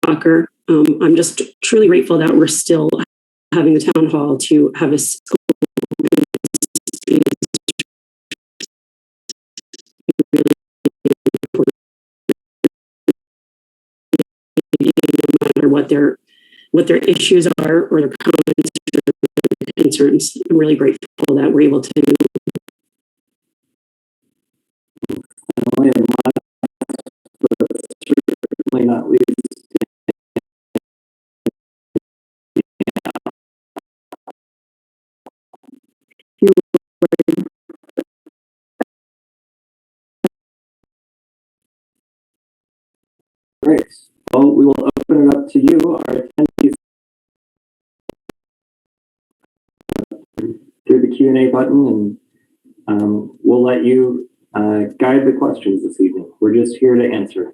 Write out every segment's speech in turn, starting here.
Walker. I'm just truly grateful that we're still having the town hall to have a no matter what their issues are or their comments or concerns. I'm really grateful that we're able to. Certainly not least. Great. Well, we will open it up to you, our attendees, through the Q&A button, and we'll let you guide the questions this evening. We're just here to answer.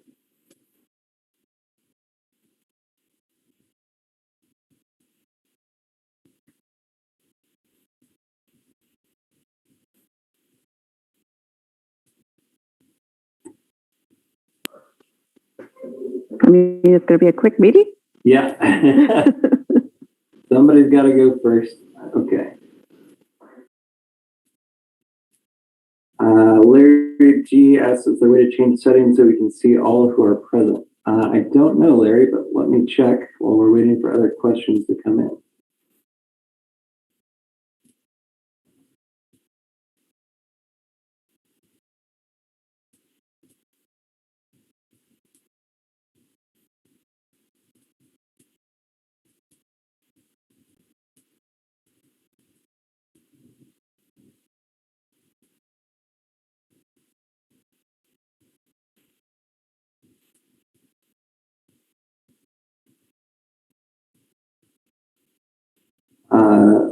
I mean, it's going to be a quick meeting? Yeah. Somebody's got to go first. Okay. Larry G asks, is there a way to change settings so we can see all who are present? I don't know, Larry, but let me check while we're waiting for other questions to come in.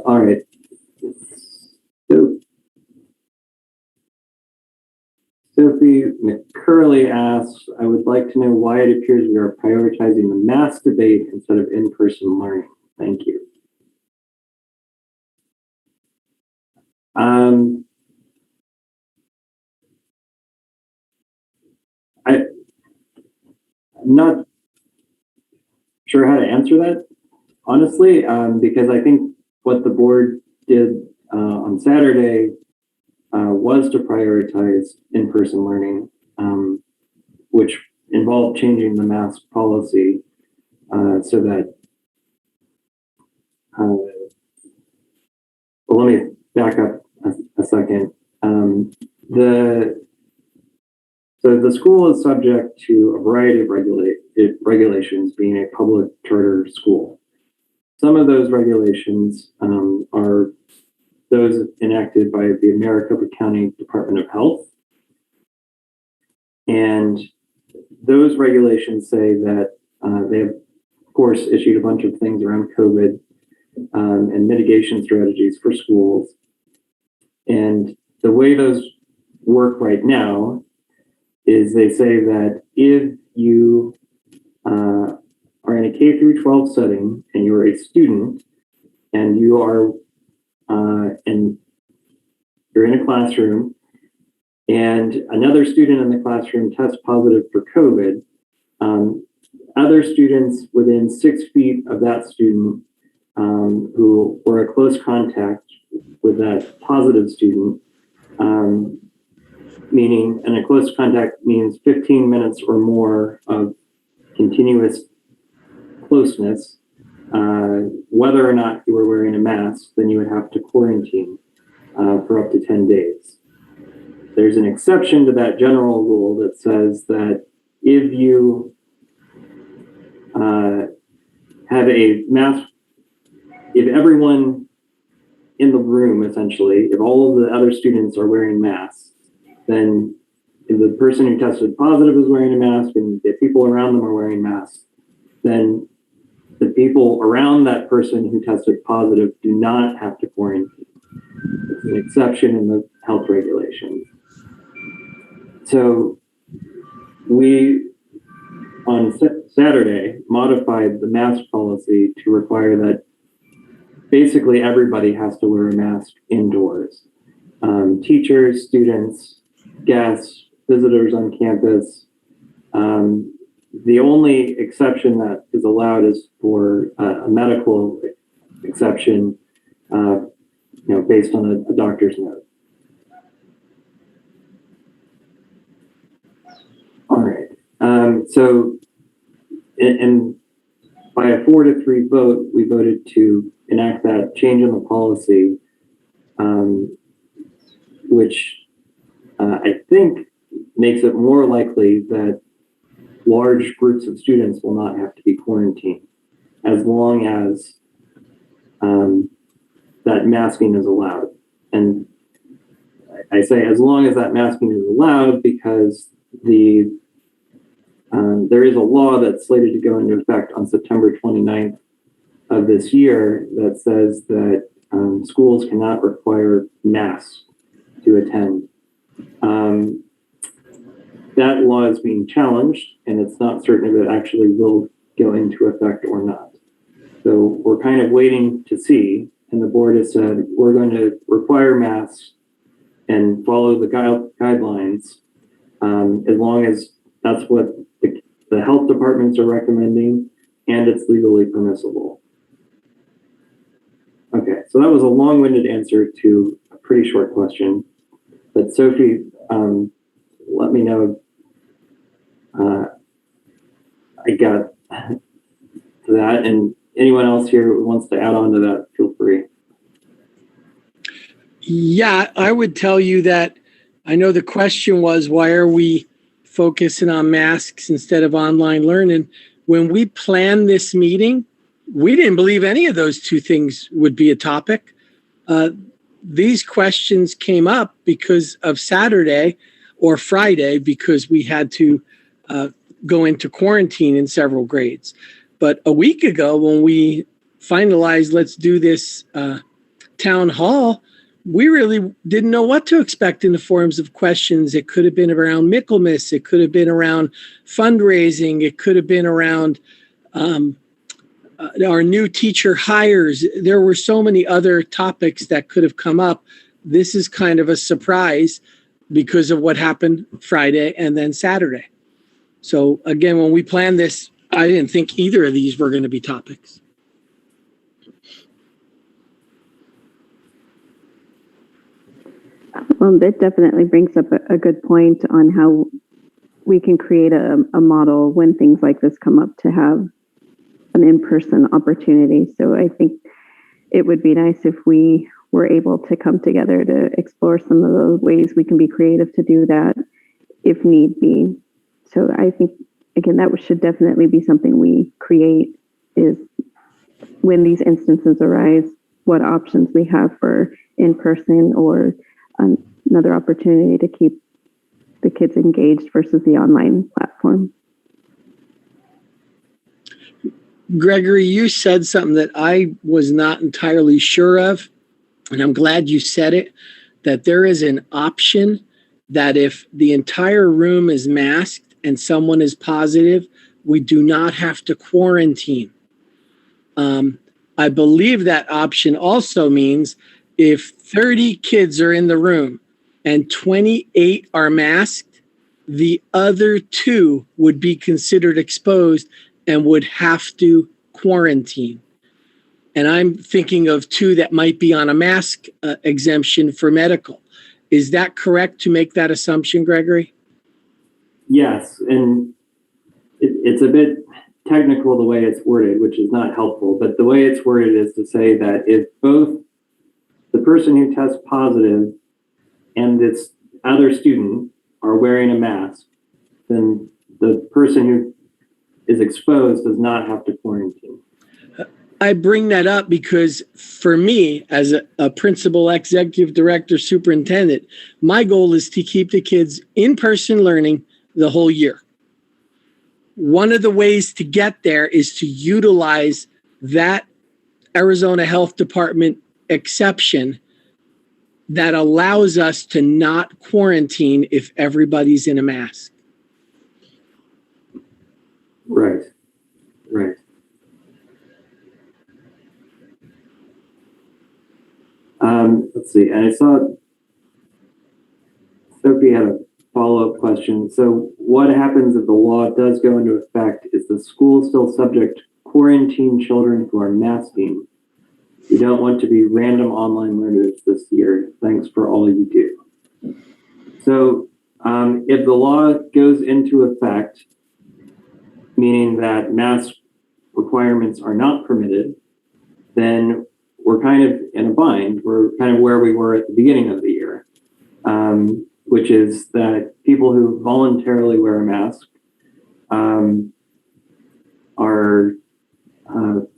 All right. So, Sophie McCurley asks, I would like to know why it appears we are prioritizing the mass debate instead of in-person learning. Thank you. I'm not sure how to answer that, honestly, because I think what the board did on Saturday was to prioritize in-person learning, which involved changing the mask policy so that, well, let me back up a second. So the school is subject to a variety of regulations, being a public charter school. Some of those regulations are those enacted by the Maricopa County Department of Health. And those regulations say that they have, of course, issued a bunch of things around COVID and mitigation strategies for schools. And the way those work right now is they say that if you are in a K through 12 setting and you're a student and you are and you're in a classroom and another student in the classroom tests positive for COVID, other students within 6 feet of that student who were a close contact with that positive student, meaning, and a close contact means 15 minutes or more of continuous closeness, whether or not you were wearing a mask, then you would have to quarantine for up to 10 days. There's an exception to that general rule that says that if you have a mask, if everyone in the room, essentially, if all of the other students are wearing masks, then if the person who tested positive is wearing a mask and the people around them are wearing masks, then the people around that person who tested positive do not have to quarantine. It's an exception in the health regulations. So we, on Saturday, modified the mask policy to require that basically everybody has to wear a mask indoors. Teachers, students, guests, visitors on campus, the only exception that is allowed is for a medical exception, based on a doctor's note. All right. So, and by a 4-3 vote, we voted to enact that change in the policy, which I think makes it more likely that large groups of students will not have to be quarantined as long as that masking is allowed. And I say as long as that masking is allowed because there is a law that's slated to go into effect on September 29th of this year that says that schools cannot require masks to attend. That law is being challenged, and it's not certain if it actually will go into effect or not. So we're kind of waiting to see, and the board has said we're going to require masks and follow the guidelines as long as that's what the health departments are recommending and it's legally permissible. Okay, so that was a long-winded answer to a pretty short question. But Sophie, let me know. I got to that, and anyone else here who wants to add on to that, feel free. Yeah, I would tell you that I know the question was, why are we focusing on masks instead of online learning? When we planned this meeting, we didn't believe any of those two things would be a topic. These questions came up because of Saturday or Friday because we had to go into quarantine in several grades. But a week ago, when we finalized, let's do this town hall, we really didn't know what to expect in the forms of questions. It could have been around Michaelmas. It could have been around fundraising. It could have been around our new teacher hires. There were so many other topics that could have come up. This is kind of a surprise because of what happened Friday and then Saturday. So again, when we planned this, I didn't think either of these were going to be topics. Well, that definitely brings up a good point on how we can create a model when things like this come up to have an in-person opportunity. So I think it would be nice if we were able to come together to explore some of those ways we can be creative to do that if need be. So I think, again, that should definitely be something we create, is when these instances arise, what options we have for in-person or another opportunity to keep the kids engaged versus the online platform. Gregory, you said something that I was not entirely sure of, and I'm glad you said it, that there is an option that if the entire room is masked and someone is positive, we do not have to quarantine. I believe that option also means if 30 kids are in the room and 28 are masked, the other 2 would be considered exposed and would have to quarantine. And I'm thinking of 2 that might be on a mask exemption for medical. Is that correct to make that assumption, Gregory? Yes, and it's a bit technical the way it's worded, which is not helpful, but the way it's worded is to say that if both the person who tests positive and this other student are wearing a mask, then the person who is exposed does not have to quarantine. I bring that up because for me, as a principal, executive director, superintendent, my goal is to keep the kids in-person learning the whole year. One of the ways to get there is to utilize that Arizona Health Department exception that allows us to not quarantine if everybody's in a mask. Right. Let's see, and I saw Sophie had a follow-up question question. So what happens if the law does go into effect? Is the school still subject to quarantine children who are masking? You don't want to be random online learners this year. Thanks for all you do. So if the law goes into effect, meaning that mask requirements are not permitted, then we're kind of in a bind. We're kind of where we were at the beginning of the year, which is that people who voluntarily wear a mask are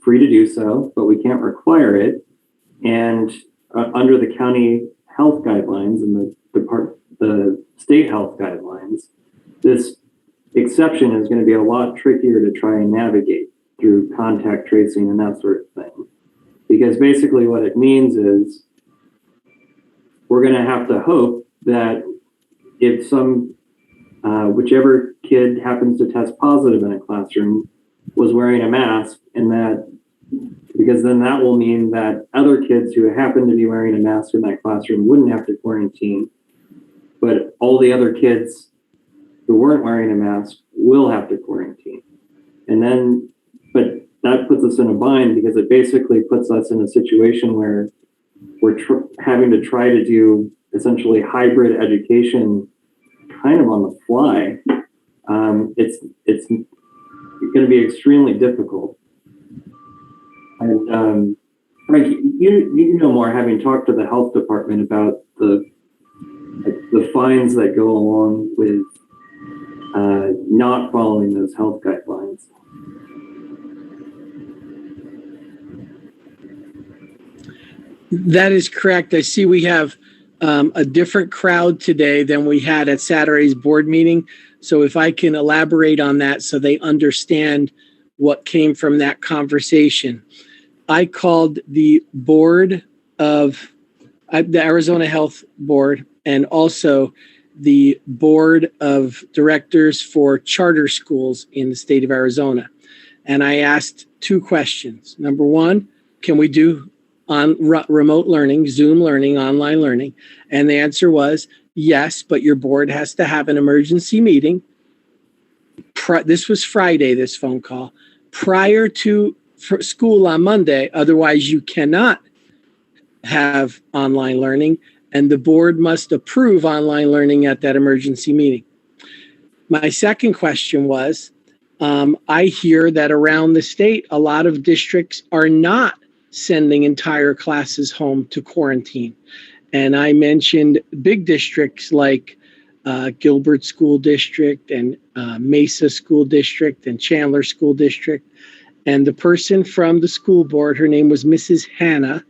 free to do so, but we can't require it. And under the county health guidelines and the state health guidelines, this exception is going to be a lot trickier to try and navigate through contact tracing and that sort of thing. Because basically what it means is we're going to have to hope that if whichever kid happens to test positive in a classroom was wearing a mask, and that, because then that will mean that other kids who happen to be wearing a mask in that classroom wouldn't have to quarantine, but all the other kids who weren't wearing a mask will have to quarantine. And then, but that puts us in a bind because it basically puts us in a situation where we're having to try to do essentially hybrid education kind of on the fly. It's going to be extremely difficult. And Frank, you know more, having talked to the health department about the fines that go along with not following those health guidelines. That is correct. I see we have a different crowd today than we had at Saturday's board meeting. So if I can elaborate on that so they understand what came from that conversation. I called the board of the Arizona Health Board and also the board of directors for charter schools in the state of Arizona. And I asked two questions. Number one, can we do on remote learning, Zoom learning, online learning? And the answer was yes, but your board has to have an emergency meeting. This was Friday, this phone call, prior to school on Monday. Otherwise, you cannot have online learning, and the board must approve online learning at that emergency meeting. My second question was, I hear that around the state, a lot of districts are not sending entire classes home to quarantine. And I mentioned big districts like Gilbert School District and Mesa School District and Chandler School District. And the person from the school board, her name was Mrs. Hannah,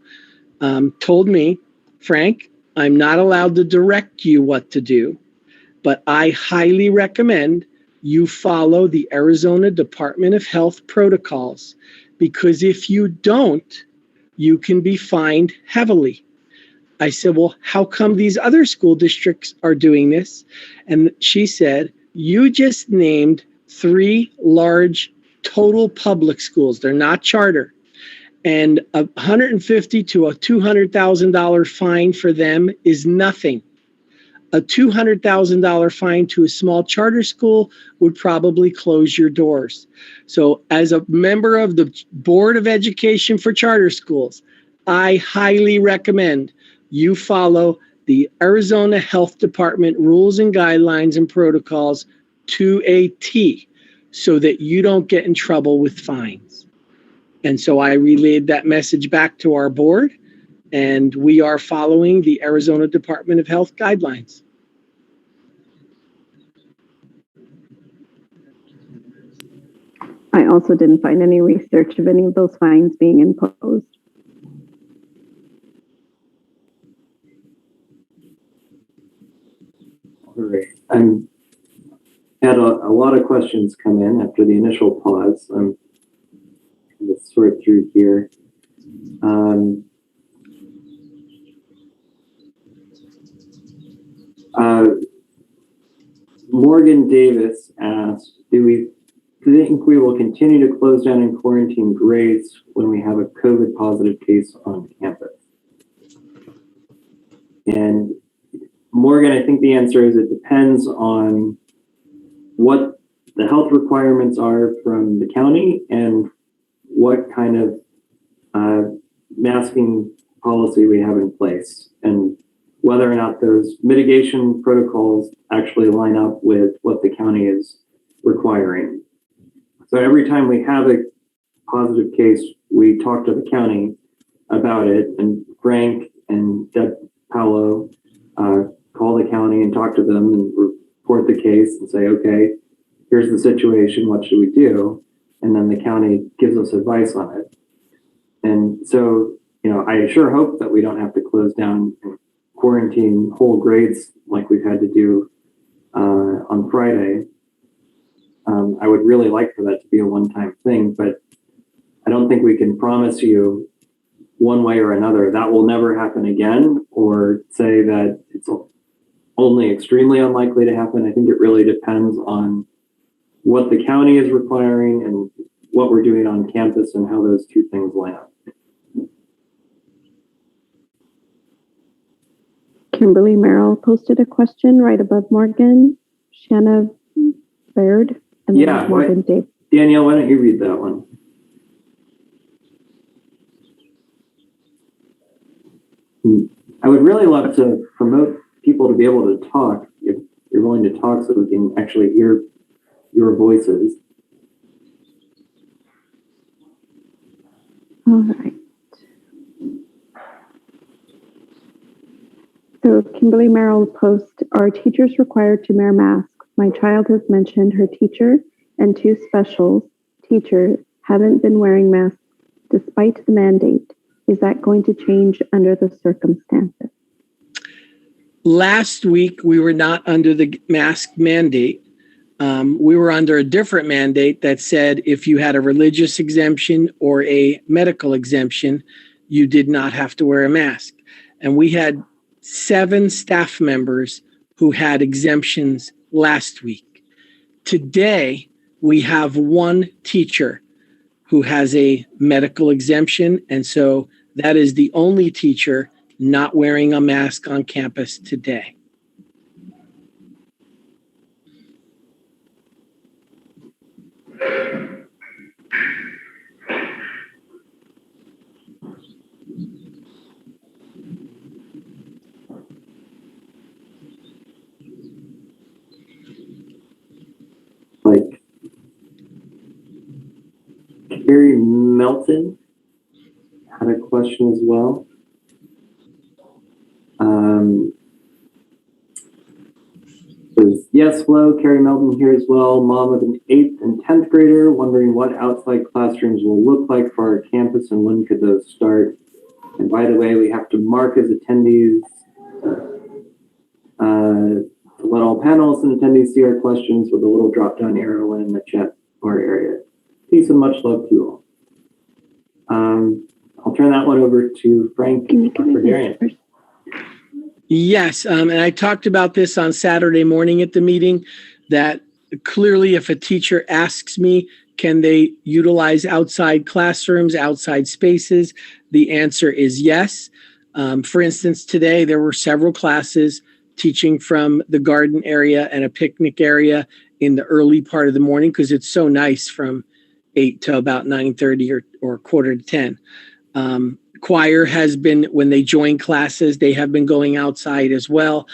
told me, Frank, I'm not allowed to direct you what to do, but I highly recommend you follow the Arizona Department of Health protocols, because if you don't, you can be fined heavily. I said, well, how come these other school districts are doing this? And she said, you just named 3 large total public schools. They're not charter. And $150,000 to $200,000 fine for them is nothing. A $200,000 fine to a small charter school would probably close your doors. So as a member of the Board of Education for Charter Schools, I highly recommend you follow the Arizona Health Department rules and guidelines and protocols to a T so that you don't get in trouble with fines. And so I relayed that message back to our board, and we are following the Arizona Department of Health guidelines. I also didn't find any research of any of those fines being imposed. All right. I had a lot of questions come in after the initial pause. I'm going to sort through here. Morgan Davis asked, do we think we will continue to close down and quarantine grades when we have a COVID positive case on campus? And Morgan, I think the answer is it depends on what the health requirements are from the county and what kind of masking policy we have in place, and whether or not those mitigation protocols actually line up with what the county is requiring. So every time we have a positive case, we talk to the county about it, and Frank and Deb Paolo call the county and talk to them and report the case and say, okay, here's the situation, what should we do? And then the county gives us advice on it. And so, I sure hope that we don't have to close down and quarantine whole grades like we've had to do on Friday. I would really like for that to be a one-time thing, but I don't think we can promise you one way or another that will never happen again, or say that it's only extremely unlikely to happen. I think it really depends on what the county is requiring and what we're doing on campus and how those two things line up. Kimberly Merrill posted a question right above Morgan. Shanna Baird, and then Yeah, Morgan Dave. Danielle, why don't you read that one? I would really love to promote people to be able to talk, if you're willing to talk, so we can actually hear your voices. All right. So Kimberly Merrill posts, are teachers required to wear masks? My child has mentioned her teacher and 2 specials teachers haven't been wearing masks despite the mandate. Is that going to change under the circumstances? Last week, we were not under the mask mandate. We were under a different mandate that said if you had a religious exemption or a medical exemption, you did not have to wear a mask. And we had 7 staff members who had exemptions last week. Today, we have 1 teacher who has a medical exemption. And so that is the only teacher not wearing a mask on campus today. Like Carrie Melton had a question as well. Says, yes, hello, Carrie Melton here as well, mom of an 8th and 10th grader, wondering what outside classrooms will look like for our campus and when could those start. And by the way, we have to mark as attendees to let all panelists and attendees see our questions with a little drop-down arrow in the chat bar area. Peace and much love to you all. I'll turn that one over to Frank Gregorian. Yes, and I talked about this on Saturday morning at the meeting, that clearly if a teacher asks me, can they utilize outside classrooms, outside spaces? The answer is yes. For instance, today there were several classes teaching from the garden area and a picnic area in the early part of the morning because it's so nice from 8 to about 9:30 or quarter to 10. Choir has been, when they join classes, they have been going outside as well.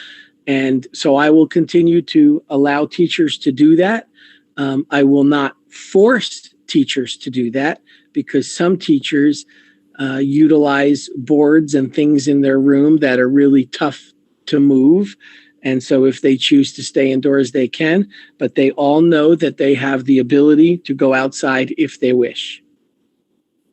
And so I will continue to allow teachers to do that. I will not force teachers to do that because some teachers utilize boards and things in their room that are really tough to move. And so if they choose to stay indoors, they can, but they all know that they have the ability to go outside if they wish.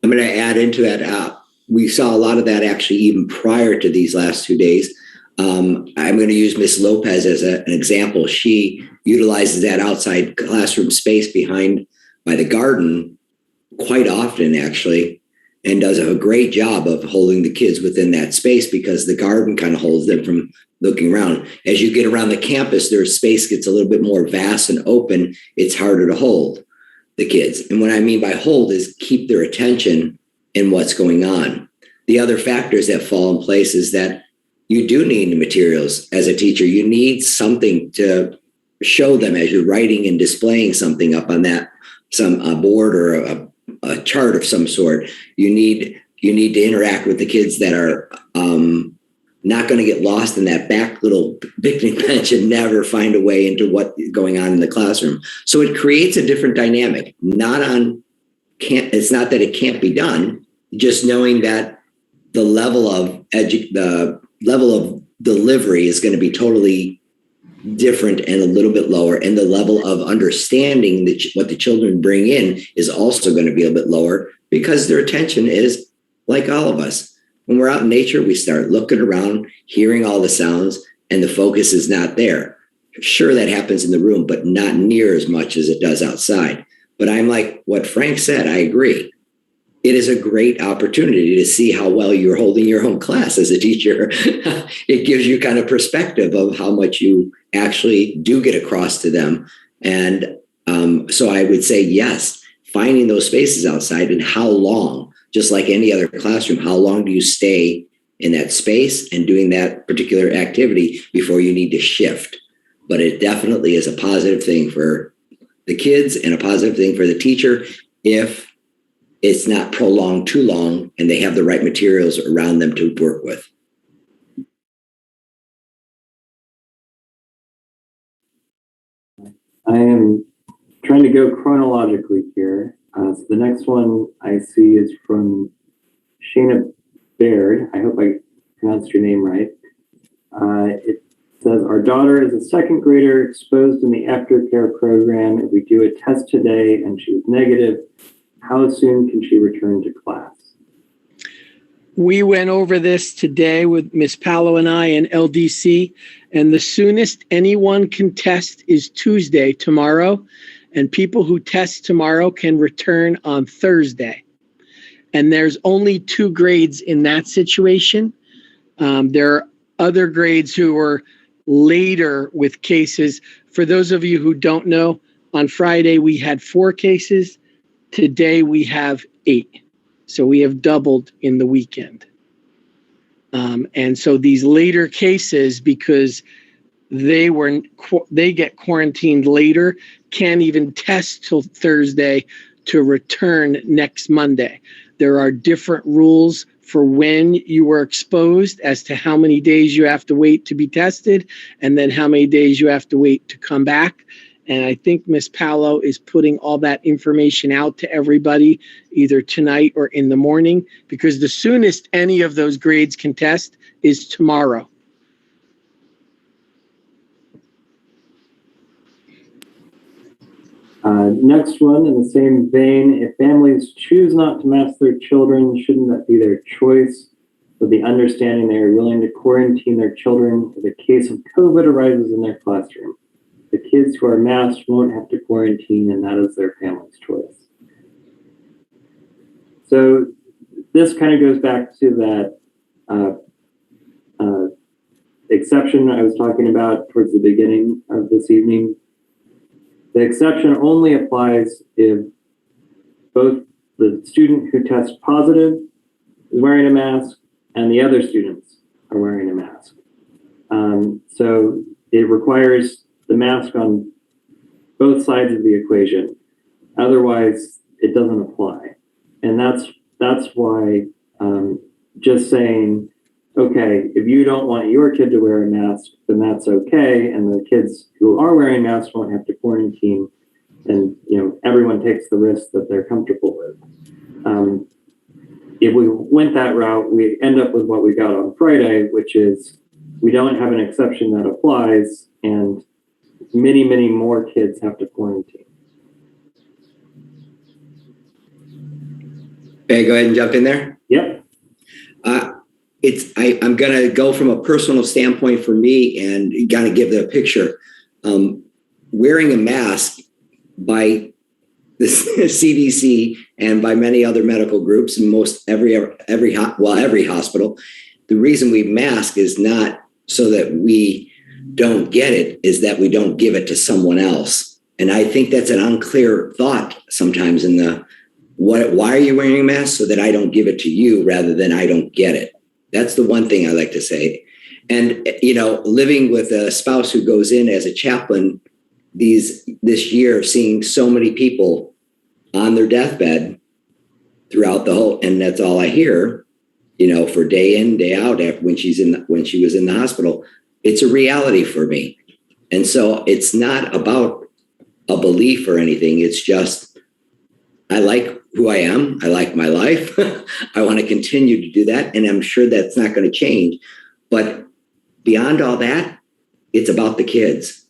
I'm going to add into that. We saw a lot of that actually even prior to these last 2 days. I'm going to use Miss Lopez as an example. She utilizes that outside classroom space behind by the garden quite often, actually, and does a great job of holding the kids within that space because the garden kind of holds them from looking around. As you get around the campus, their space gets a little bit more vast and open. It's harder to hold the kids. And what I mean by hold is keep their attention in what's going on. The other factors that fall in place is that you do need materials as a teacher. You need something to show them as you're writing and displaying something up on that, a board or a chart of some sort. You need to interact with the kids that are not going to get lost in that back little picnic bench and never find a way into what's going on in the classroom. So it creates a different dynamic. It's not that it can't be done, just knowing that the level of delivery is going to be totally different and a little bit lower, and the level of understanding that what the children bring in is also going to be a bit lower, because their attention is like all of us. When we're out in nature, we start looking around, hearing all the sounds, and the focus is not there. Sure, that happens in the room, but not near as much as it does outside. But I'm like what Frank said, I agree. It is a great opportunity to see how well you're holding your own class as a teacher. It gives you kind of perspective of how much you actually do get across to them. And so I would say, yes, finding those spaces outside, and how long, just like any other classroom, how long do you stay in that space and doing that particular activity before you need to shift? But it definitely is a positive thing for the kids and a positive thing for the teacher if it's not prolonged too long and they have the right materials around them to work with. I am trying to go chronologically here. So the next one I see is from Shayna Baird. I hope I pronounced your name right. It says, our daughter is a second grader exposed in the aftercare program. If we do a test today and she's negative, how soon can she return to class? We went over this today with Ms. Palo and I in LDC, and the soonest anyone can test is Tuesday, tomorrow, and people who test tomorrow can return on Thursday. And there's only 2 grades in that situation. There are other grades who are later with cases. For those of you who don't know, on Friday we had 4 cases. Today we have 8. So we have doubled in the weekend. And so these later cases, because they get quarantined later, can't even test till Thursday to return next Monday. There are different rules for when you were exposed as to how many days you have to wait to be tested, and then how many days you have to wait to come back. And I think Ms. Palo is putting all that information out to everybody either tonight or in the morning, because the soonest any of those grades can test is tomorrow. Next one, in the same vein, if families choose not to mask their children, shouldn't that be their choice, with the understanding they are willing to quarantine their children if a case of COVID arises in their classroom? The kids who are masked won't have to quarantine, and that is their family's choice. So this kind of goes back to that exception I was talking about towards the beginning of this evening. The exception only applies if both the student who tests positive is wearing a mask and the other students are wearing a mask. So it requires the mask on both sides of the equation. Otherwise, it doesn't apply. And that's why just saying, okay, if you don't want your kid to wear a mask, then that's okay. And the kids who are wearing masks won't have to quarantine. And, everyone takes the risk that they're comfortable with. If we went that route, we end up with what we got on Friday, which is we don't have an exception that applies, and many, many more kids have to quarantine. Okay, go ahead and jump in there. Yep. I'm going to go from a personal standpoint for me and kind of give the picture. Wearing a mask by the CDC and by many other medical groups and every hospital, the reason we mask is not so that we don't get it, is that we don't give it to someone else. And I think that's an unclear thought sometimes why are you wearing a mask? So that I don't give it to you rather than I don't get it. That's the one thing I like to say. And, living with a spouse who goes in as a chaplain this year, seeing so many people on their deathbed throughout the whole, and that's all I hear, for day in, day out after when she was in the hospital. It's a reality for me. And so it's not about a belief or anything. It's just, I like who I am. I like my life. I want to continue to do that. And I'm sure that's not going to change. But beyond all that, it's about the kids.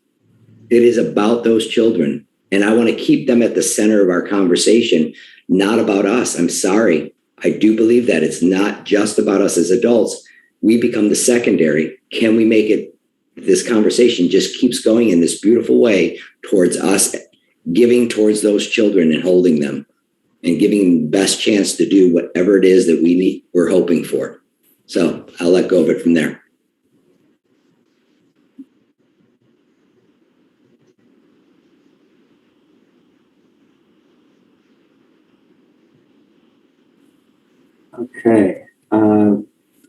It is about those children. And I want to keep them at the center of our conversation, not about us. I'm sorry. I do believe that it's not just about us as adults. We become the secondary. Can we make it, this conversation just keeps going in this beautiful way towards us, giving towards those children and holding them and giving them the best chance to do whatever it is that we're hoping for. So I'll let go of it from there. Okay.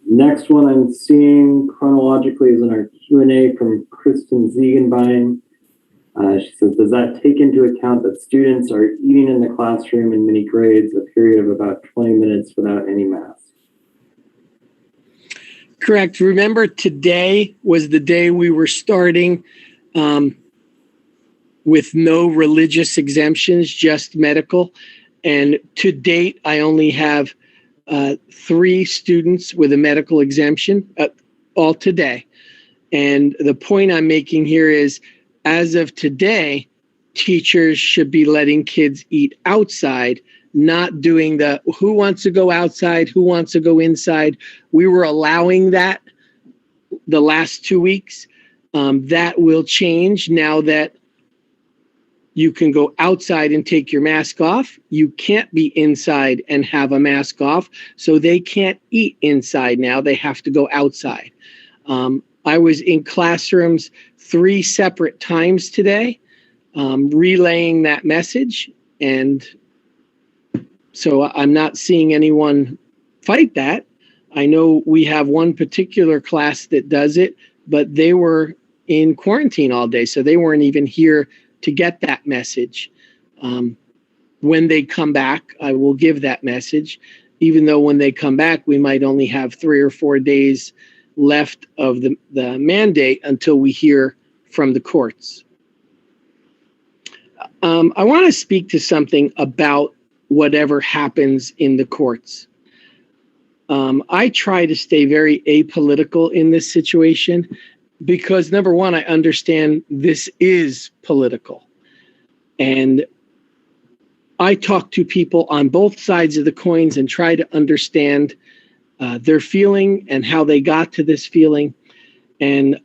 Next one I'm seeing chronologically is in our Q&A from Kristen Ziegenbein. She says, does that take into account that students are eating in the classroom in many grades a period of about 20 minutes without any mask? Correct. Remember, today was the day we were starting with no religious exemptions, just medical. And to date, I only have 3 students with a medical exemption all today. And the point I'm making here is, as of today, teachers should be letting kids eat outside, not doing the who wants to go outside, who wants to go inside. We were allowing that the last 2 weeks. That will change now that you can go outside and take your mask off. You can't be inside and have a mask off. So they can't eat inside now. They have to go outside. I was in classrooms 3 separate times today, relaying that message. And so I'm not seeing anyone fight that. I know we have one particular class that does it, but they were in quarantine all day. So they weren't even here to get that message. When they come back, I will give that message, even though when they come back, we might only have 3 or 4 days left of the mandate until we hear from the courts. I want to speak to something about whatever happens in the courts. I try to stay very apolitical in this situation because, number one, I understand this is political. And I talk to people on both sides of the coins and try to understand their feeling and how they got to this feeling. And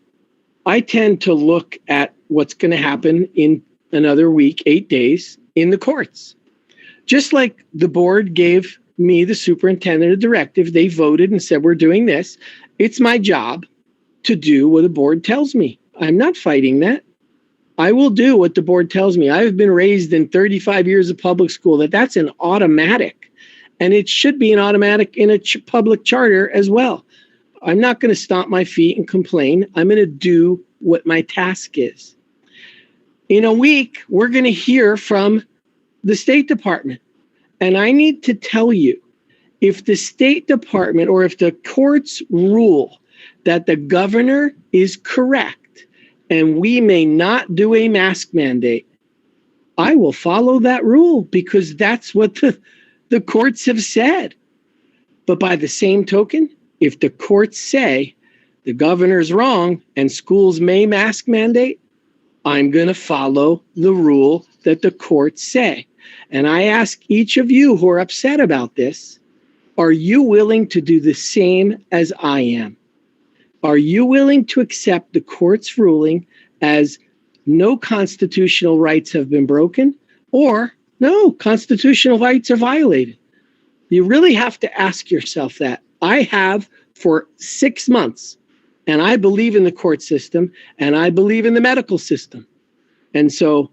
I tend to look at what's going to happen in another week, 8 days, in the courts. Just like the board gave me, the superintendent, a directive, they voted and said, we're doing this. It's my job to do what the board tells me. I'm not fighting that. I will do what the board tells me. I've been raised in 35 years of public school that's an automatic. And it should be an automatic in a public charter as well. I'm not going to stomp my feet and complain. I'm going to do what my task is. In a week, we're going to hear from the State Department. And I need to tell you, if the State Department or if the courts rule that the governor is correct and we may not do a mask mandate, I will follow that rule because that's what the courts have said. But by the same token, if the courts say the governor's wrong and schools may mask mandate, I'm going to follow the rule that the courts say. And I ask each of you who are upset about this, are you willing to do the same as I am? Are you willing to accept the court's ruling as no constitutional rights have been broken or no constitutional rights are violated? You really have to ask yourself that. I have for 6 months, and I believe in the court system and I believe in the medical system. And so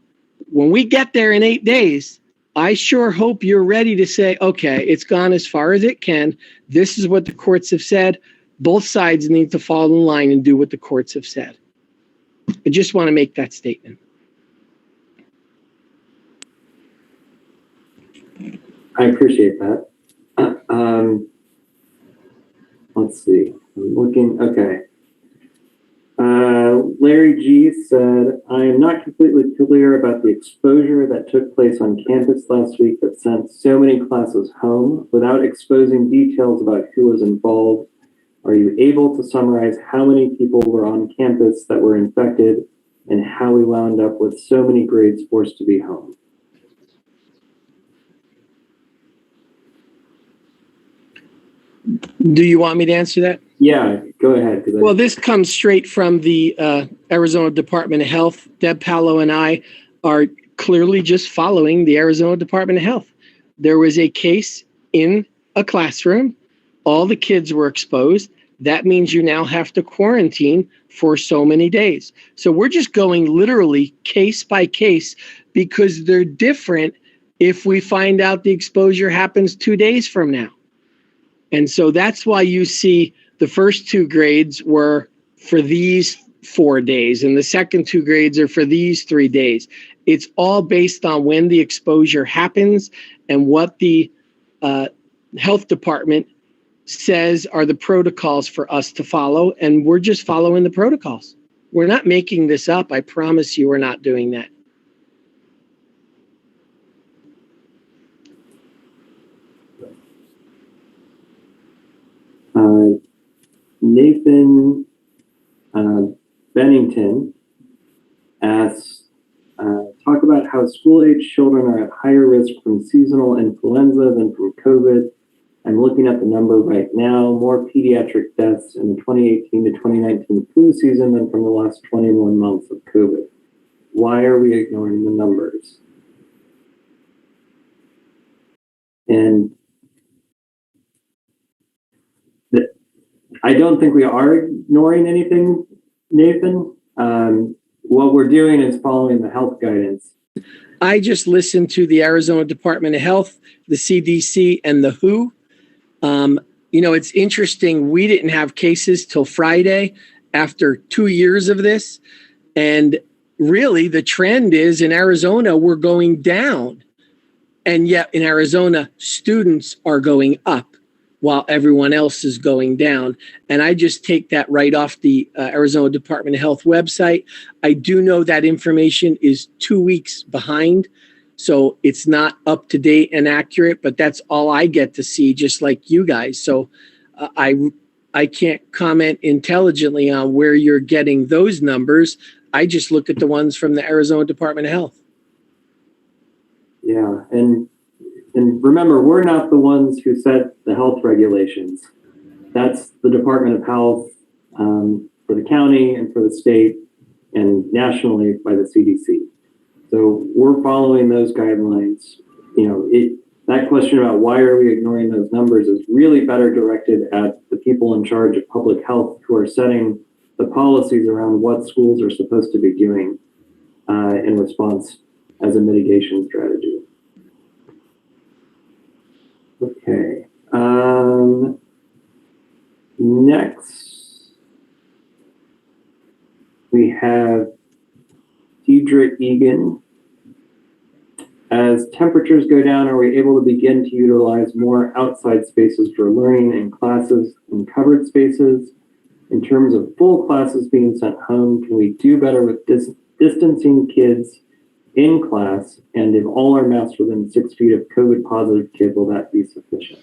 when we get there in 8 days, I sure hope you're ready to say, okay, it's gone as far as it can. This is what the courts have said. both sides need to fall in line and do what the courts have said. I just want to make that statement. I appreciate that. Let's see. I'm looking. Okay. Larry G said, I am not completely clear about the exposure that took place on campus last week that sent so many classes home. Without exposing details about who was involved, are you able to summarize how many people were on campus that were infected and how we wound up with so many grades forced to be home? Do you want me to answer that? Yeah, go ahead. Well, this comes straight from the Arizona Department of Health. Deb Paolo and I are clearly just following the Arizona Department of Health. There was a case in a classroom. All the kids were exposed. That means you now have to quarantine for so many days. So we're just going literally case by case because they're different if we find out the exposure happens 2 days from now. And so that's why you see the first 2 grades were for these 4 days, and the second 2 grades are for these 3 days. It's all based on when the exposure happens and what the health department says are the protocols for us to follow, and we're just following the protocols. We're not making this up. I promise you we're not doing that. Nathan Bennington asks, talk about how school-age children are at higher risk from seasonal influenza than from COVID. I'm looking at the number right now, more pediatric deaths in the 2018 to 2019 flu season than from the last 21 months of COVID. Why are we ignoring the numbers? And I don't think we are ignoring anything, Nathan. What we're doing is following the health guidance. I just listened to the Arizona Department of Health, the CDC, and the WHO. It's interesting. We didn't have cases till Friday after 2 years of this. And really, the trend is in Arizona, we're going down. And yet in Arizona, students are going up while everyone else is going down. And I just take that right off the Arizona Department of Health website. I do know that information is 2 weeks behind, so it's not up to date and accurate, but that's all I get to see, just like you guys. So I can't comment intelligently on where you're getting those numbers. I just look at the ones from the Arizona Department of Health. Yeah, and remember, we're not the ones who set the health regulations. That's the Department of Health for the county and for the state and nationally by the CDC. So we're following those guidelines. That question about why are we ignoring those numbers is really better directed at the people in charge of public health who are setting the policies around what schools are supposed to be doing in response as a mitigation strategy. Okay. Next, we have Deidre Egan. As temperatures go down, are we able to begin to utilize more outside spaces for learning and classes in covered spaces? In terms of full classes being sent home, can we do better with distancing kids in class? And if all are masked within 6 feet of COVID positive kid, will that be sufficient?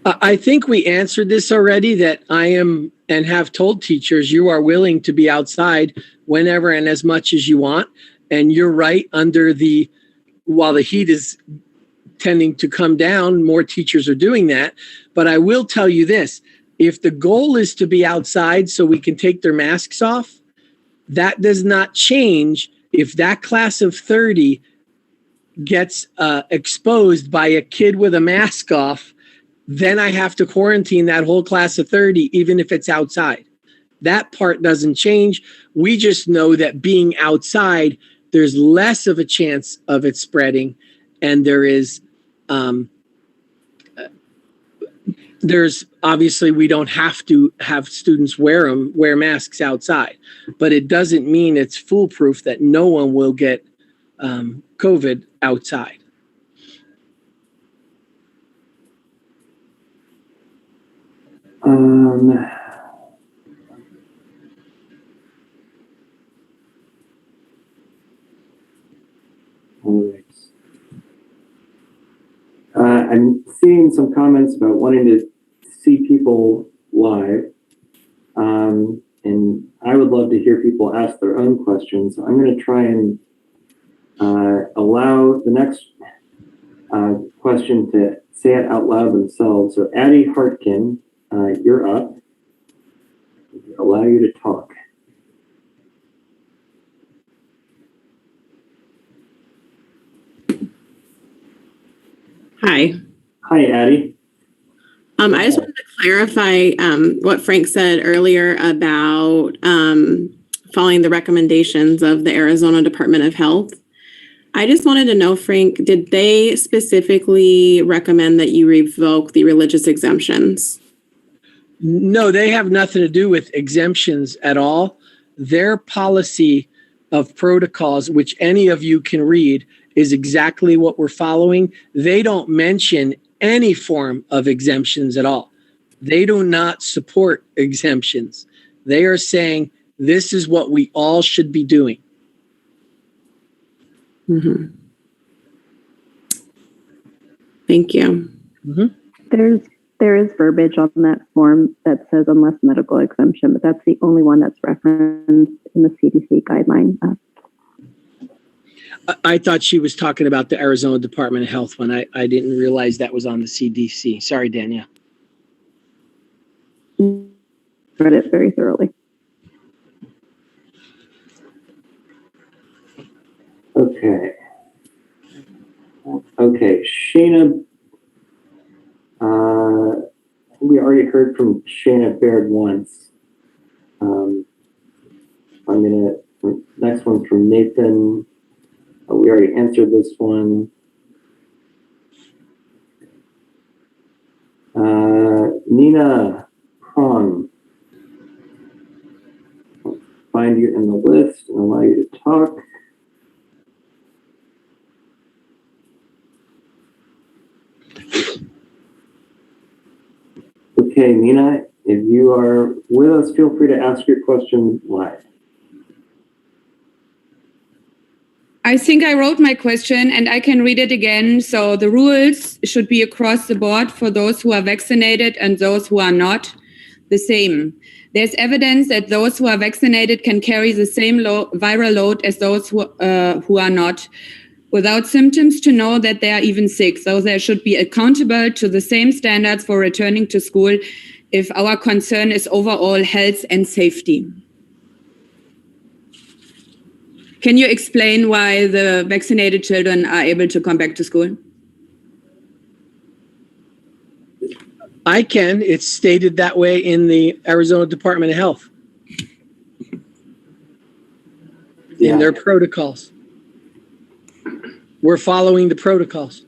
I think we answered this already, that I am and have told teachers you are willing to be outside whenever and as much as you want. And you're right, while the heat is tending to come down, more teachers are doing that. But I will tell you this, if the goal is to be outside so we can take their masks off, that does not change if that class of 30 gets exposed by a kid with a mask off. Then I have to quarantine that whole class of 30, even if it's outside. That part doesn't change. We just know that being outside, there's less of a chance of it spreading, and there is there's obviously we don't have to have students wear masks outside, but it doesn't mean it's foolproof that no one will get COVID outside. All right. I'm seeing some comments about wanting to see people live. And I would love to hear people ask their own questions. I'm going to try and allow the next question to say it out loud themselves. So Addie Hartkin, you're up. Allow you to talk. Hi. Hi, Addie. I just wanted to clarify what Frank said earlier about following the recommendations of the Arizona Department of Health. I just wanted to know, Frank, did they specifically recommend that you revoke the religious exemptions? No, they have nothing to do with exemptions at all. Their policy of protocols, which any of you can read, is exactly what we're following. They don't mention any form of exemptions at all. They do not support exemptions. They are saying this is what we all should be doing. Mm-hmm. Thank you. Mm-hmm. There is verbiage on that form that says unless medical exemption, but that's the only one that's referenced in the CDC guideline. I thought she was talking about the Arizona Department of Health one. I didn't realize that was on the CDC. Sorry, Danielle. Read it very thoroughly. Okay. Okay, Shayna. We already heard from Shayna Baird once. Next one's from Nathan. We already answered this one. Nina Prong. Find you in the list and allow you to talk. Okay, Nina, if you are with us, feel free to ask your question live. I think I wrote my question and I can read it again. So the rules should be across the board for those who are vaccinated and those who are not the same. There's evidence that those who are vaccinated can carry the same viral load as those who are not, without symptoms, to know that they are even sick. So they should be accountable to the same standards for returning to school if our concern is overall health and safety. Can you explain why the vaccinated children are able to come back to school? I can. It's stated that way in the Arizona Department of Health. In their protocols. We're following the protocols.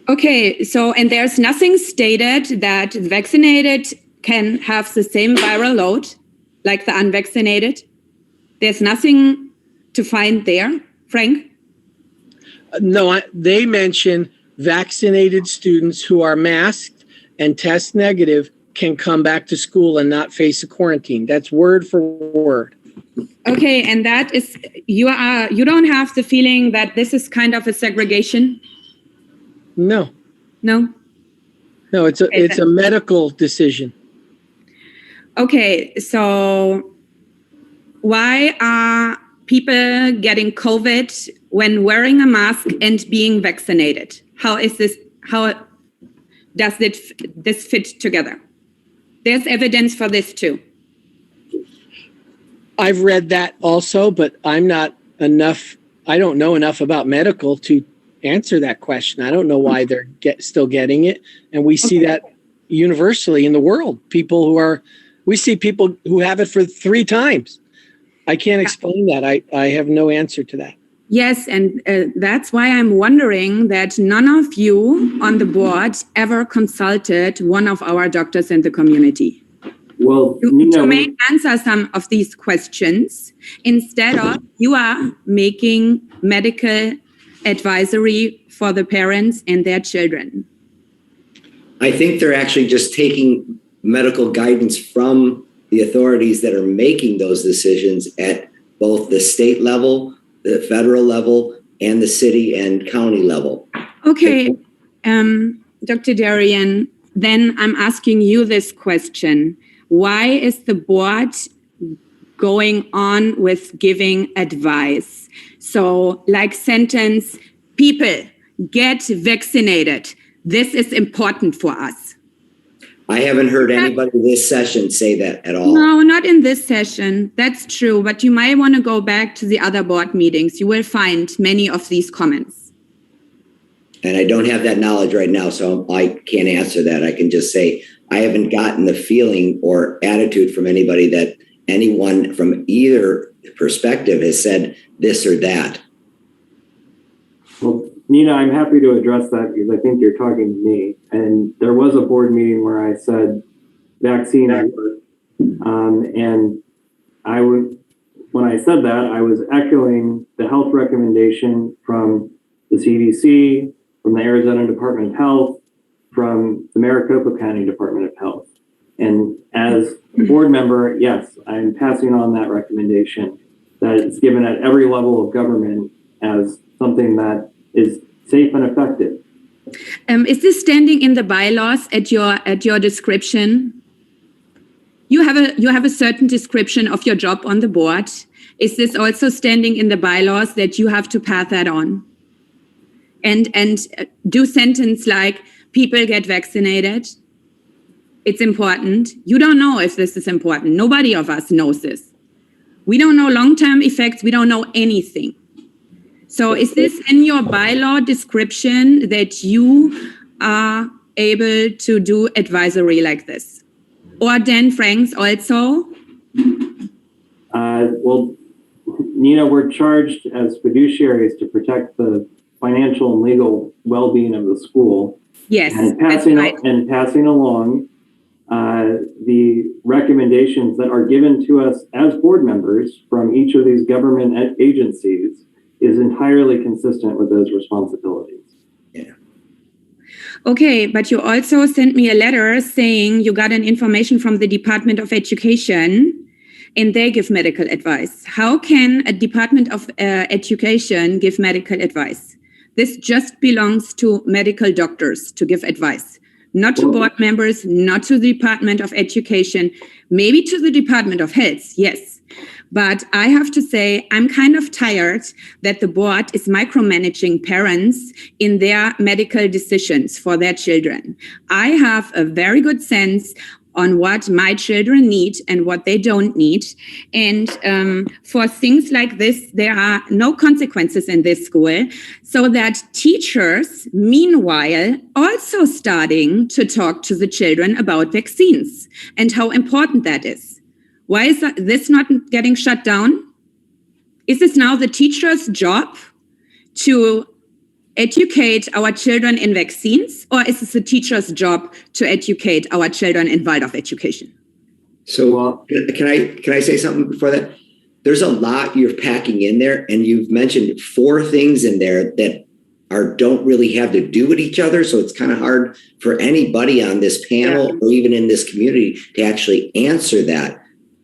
Okay, so, and there's nothing stated that the vaccinated can have the same viral load like the unvaccinated? There's nothing to find there, Frank? No, they mention vaccinated students who are masked and test negative can come back to school and not face a quarantine. That's word for word. Okay, and that is, you don't have the feeling that this is kind of a segregation? No. No? No, it's a medical decision. Okay, so why are people getting COVID when wearing a mask and being vaccinated? How does this fit together? There's evidence for this too. I've read that also, but I don't know enough about medical to answer that question. I don't know why they're still getting it. And we see that universally in the world. We see people who have it for 3 times. I can't explain that. I have no answer to that. Yes, and that's why I'm wondering that none of you on the board ever consulted one of our doctors in the community Well, to Nina, may answer some of these questions. Instead of you are making medical advisory for the parents and their children. I think they're actually just taking medical guidance from the authorities that are making those decisions at both the state level, the federal level, and the city and county level. Okay, Dr. Darian, then I'm asking you this question. Why is the board going on with giving advice? So like sentence, people get vaccinated. This is important for us. I haven't heard anybody this session say that at all. No, not in this session. That's true. But you might want to go back to the other board meetings. You will find many of these comments. And I don't have that knowledge right now, so I can't answer that. I can just say I haven't gotten the feeling or attitude from anybody that anyone from either perspective has said this or that. well, Nina, I'm happy to address that because I think you're talking to me. And there was a board meeting where I said vaccine expert. And when I said that, I was echoing the health recommendation from the CDC, from the Arizona Department of Health, from the Maricopa County Department of Health. And as a board member, yes, I'm passing on that recommendation that it's given at every level of government as something that is safe and effective. Is this standing in the bylaws at your description? You have a certain description of your job on the board. Is this also standing in the bylaws that you have to pass that on? And do sentence like people get vaccinated. It's important. You don't know if this is important. Nobody of us knows this. We don't know long-term effects. We don't know anything. So is this in your bylaw description that you are able to do advisory like this? Or Dan Franks also? Well, Nina, we're charged as fiduciaries to protect the financial and legal well-being of the school. Yes, And that's right. passing along the recommendations that are given to us as board members from each of these government agencies is entirely consistent with those responsibilities. Okay, but you also sent me a letter saying you got an information from the Department of Education and they give medical advice. How can a Department of Education give medical advice? This just belongs to medical doctors to give advice, not to board members, not to the Department of Education, maybe to the Department of Health, yes. But I have to say, I'm kind of tired that the board is micromanaging parents in their medical decisions for their children. I have a very good sense on what my children need and what they don't need. And for things like this, there are no consequences in this school, so that teachers, meanwhile, also starting to talk to the children about vaccines and how important that is. Why is this not getting shut down? Is this now the teacher's job to educate our children in vaccines, or is this the teacher's job to educate our children in Waldorf education? So can I say something before that? There's a lot you're packing in there, and you've mentioned 4 things in there that don't really have to do with each other. So it's kind of hard for anybody on this panel or even in this community to actually answer that,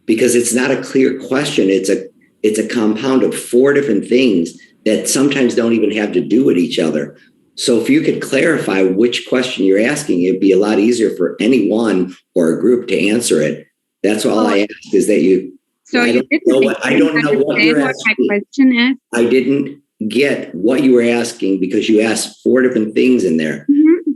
because it's not a clear question. It's a compound of 4 different things that sometimes don't even have to do with each other. So if you could clarify which question you're asking, it'd be a lot easier for anyone or a group to answer it. That's all I ask is that you. So I don't know what you're asking. My question is. I didn't get what you were asking because you asked 4 different things in there. Mm-hmm.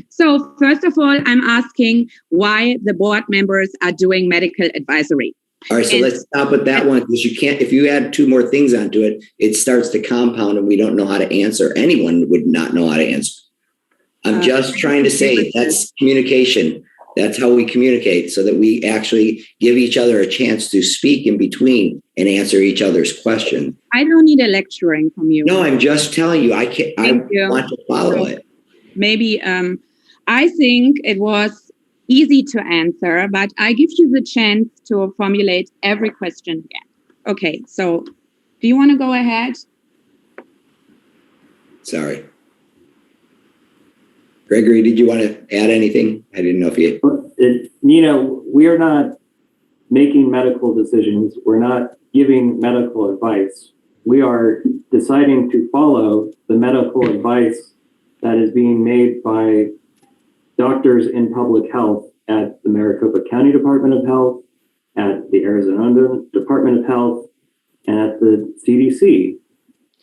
So first of all, I'm asking why the board members are doing medical advisory. All right, so let's stop with that one, because you can't, if you add 2 more things onto it, it starts to compound and we don't know how to answer. Anyone would not know how to answer. I'm just trying to say that's communication. That's how we communicate, so that we actually give each other a chance to speak in between and answer each other's questions. I don't need a lecturing from you. No, I'm just telling you, I can't, I Thank you. want to follow it. Maybe I think it was easy to answer, but I give you the chance to formulate every question again. Okay, so do you want to go ahead? Sorry. Gregory, did you want to add anything? I didn't know if you... Nina, we are not making medical decisions. We're not giving medical advice. We are deciding to follow the medical advice that is being made by doctors in public health at the Maricopa County Department of Health, at the Arizona Department of Health, and at the CDC.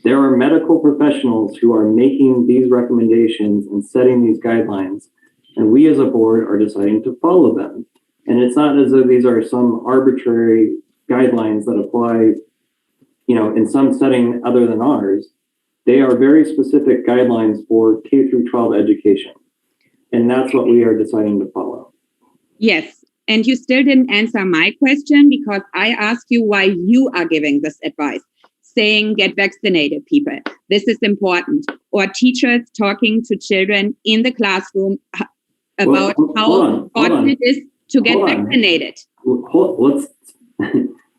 There are medical professionals who are making these recommendations and setting these guidelines, and we as a board are deciding to follow them. And it's not as though these are some arbitrary guidelines that apply, in some setting other than ours. They are very specific guidelines for K through 12 education. And that's what we are deciding to follow. Yes. And you still didn't answer my question, because I asked you why you are giving this advice, saying get vaccinated, people. This is important. Or teachers talking to children in the classroom about how important it is to get vaccinated.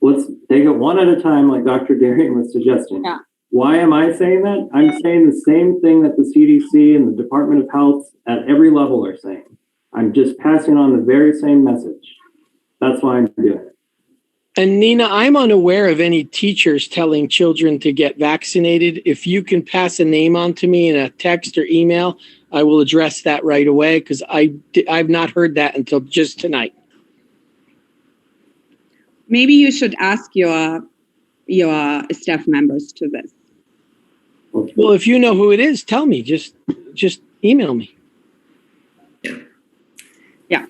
Let's take it one at a time, like Dr. Darian was suggesting. Yeah. Why am I saying that? I'm saying the same thing that the CDC and the Department of Health at every level are saying. I'm just passing on the very same message. That's why I'm doing it. And Nina, I'm unaware of any teachers telling children to get vaccinated. If you can pass a name on to me in a text or email, I will address that right away, because I've not heard that until just tonight. Maybe you should ask your staff members to this. Well, if you know who it is, tell me. Just email me. Yeah.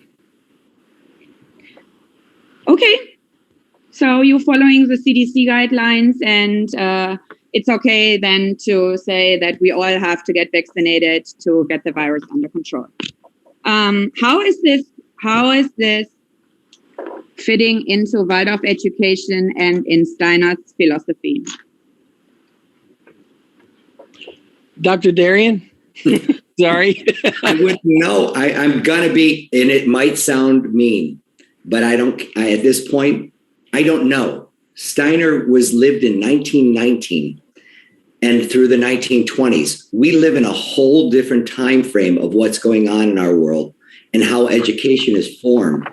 Okay. So you're following the CDC guidelines, and it's okay then to say that we all have to get vaccinated to get the virus under control. How is this fitting into Waldorf education and in Steiner's philosophy? Dr. Darian? Sorry. I wouldn't know. I'm going to be, and it might sound mean, but at this point, I don't know. Steiner lived in 1919 and through the 1920s. We live in a whole different time frame of what's going on in our world and how education is formed.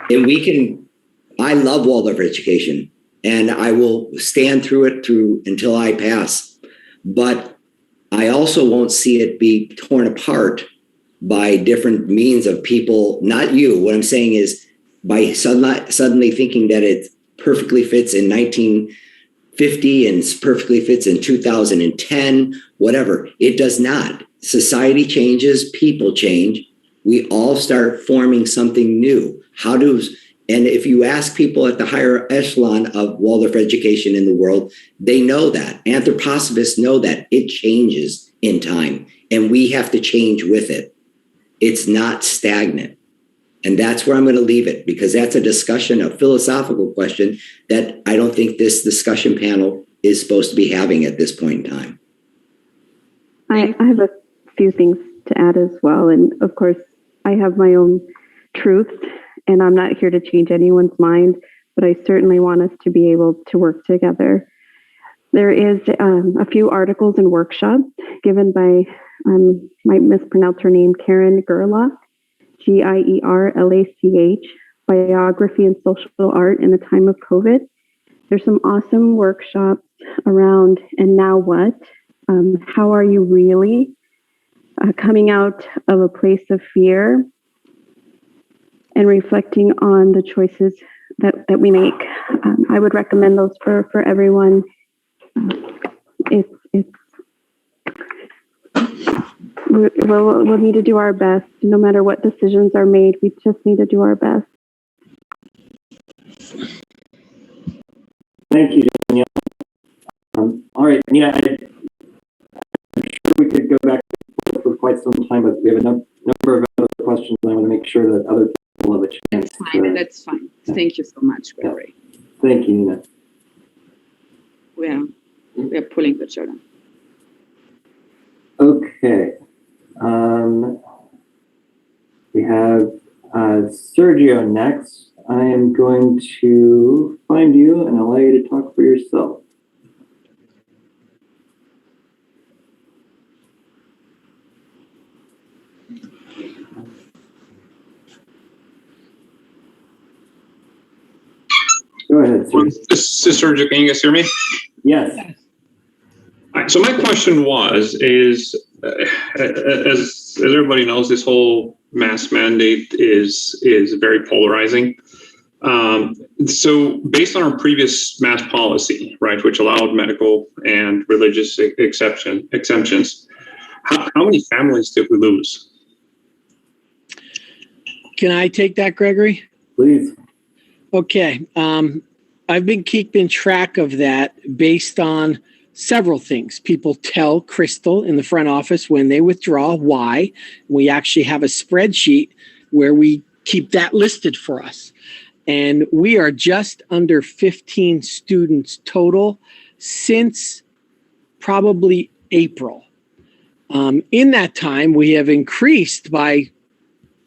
And I love Waldorf education, and I will stand through it until I pass. But I also won't see it be torn apart by different means of people, not you. What I'm saying is, by suddenly thinking that it perfectly fits in 1950 and perfectly fits in 2010, whatever. It does not. Society changes, people change. We all start forming something new. And if you ask people at the higher echelon of Waldorf education in the world, they know that. Anthroposophists know that it changes in time, and we have to change with it. It's not stagnant. And that's where I'm going to leave it, because that's a philosophical question that I don't think this discussion panel is supposed to be having at this point in time. I have a few things to add as well. And of course, I have my own truth, and I'm not here to change anyone's mind, but I certainly want us to be able to work together. There is a few articles and workshops given by, might mispronounce her name, Karen Gerlach, Gierlach, Biography and Social Art in the Time of COVID. There's some awesome workshops around and now what? How are you really coming out of a place of fear and reflecting on the choices that we make? I would recommend those for everyone. We'll need to do our best. No matter what decisions are made, we just need to do our best. Thank you, Danielle. All right, Nina, I'm sure we could go back for quite some time, but we have a number of other questions questions. I want to make sure that other people have a chance. That's fine. Thank you so much, Gregory. Thank you, Nina. We are pulling the children. Okay. We have Sergio next. I am going to find you and allow you to talk for yourself. Go ahead, Sergio. This is Sergio. Can you guys hear me? Yes. All right, so my question is as everybody knows, this whole mask mandate is very polarizing. So based on our previous mask policy, right, which allowed medical and religious exemptions, how many families did we lose? Can I take that, Gregory? Please. Okay. I've been keeping track of that based on several things. People tell Crystal in the front office when they withdraw why. We actually have a spreadsheet where we keep that listed for us. And we are just under 15 students total since probably April. In that time, we have increased by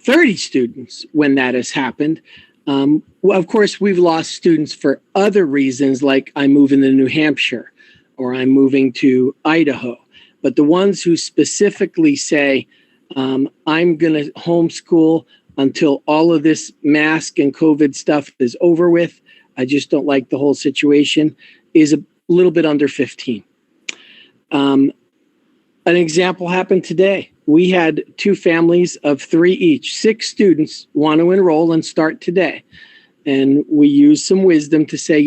30 students when that has happened. Well, of course, we've lost students for other reasons, like I'm moving to New Hampshire or I'm moving to Idaho. But the ones who specifically say, I'm going to homeschool until all of this mask and COVID stuff is over with, I just don't like the whole situation, is a little bit under 15. An example happened today. We had 2 families of 3 each. 6 students want to enroll and start today. And we used some wisdom to say,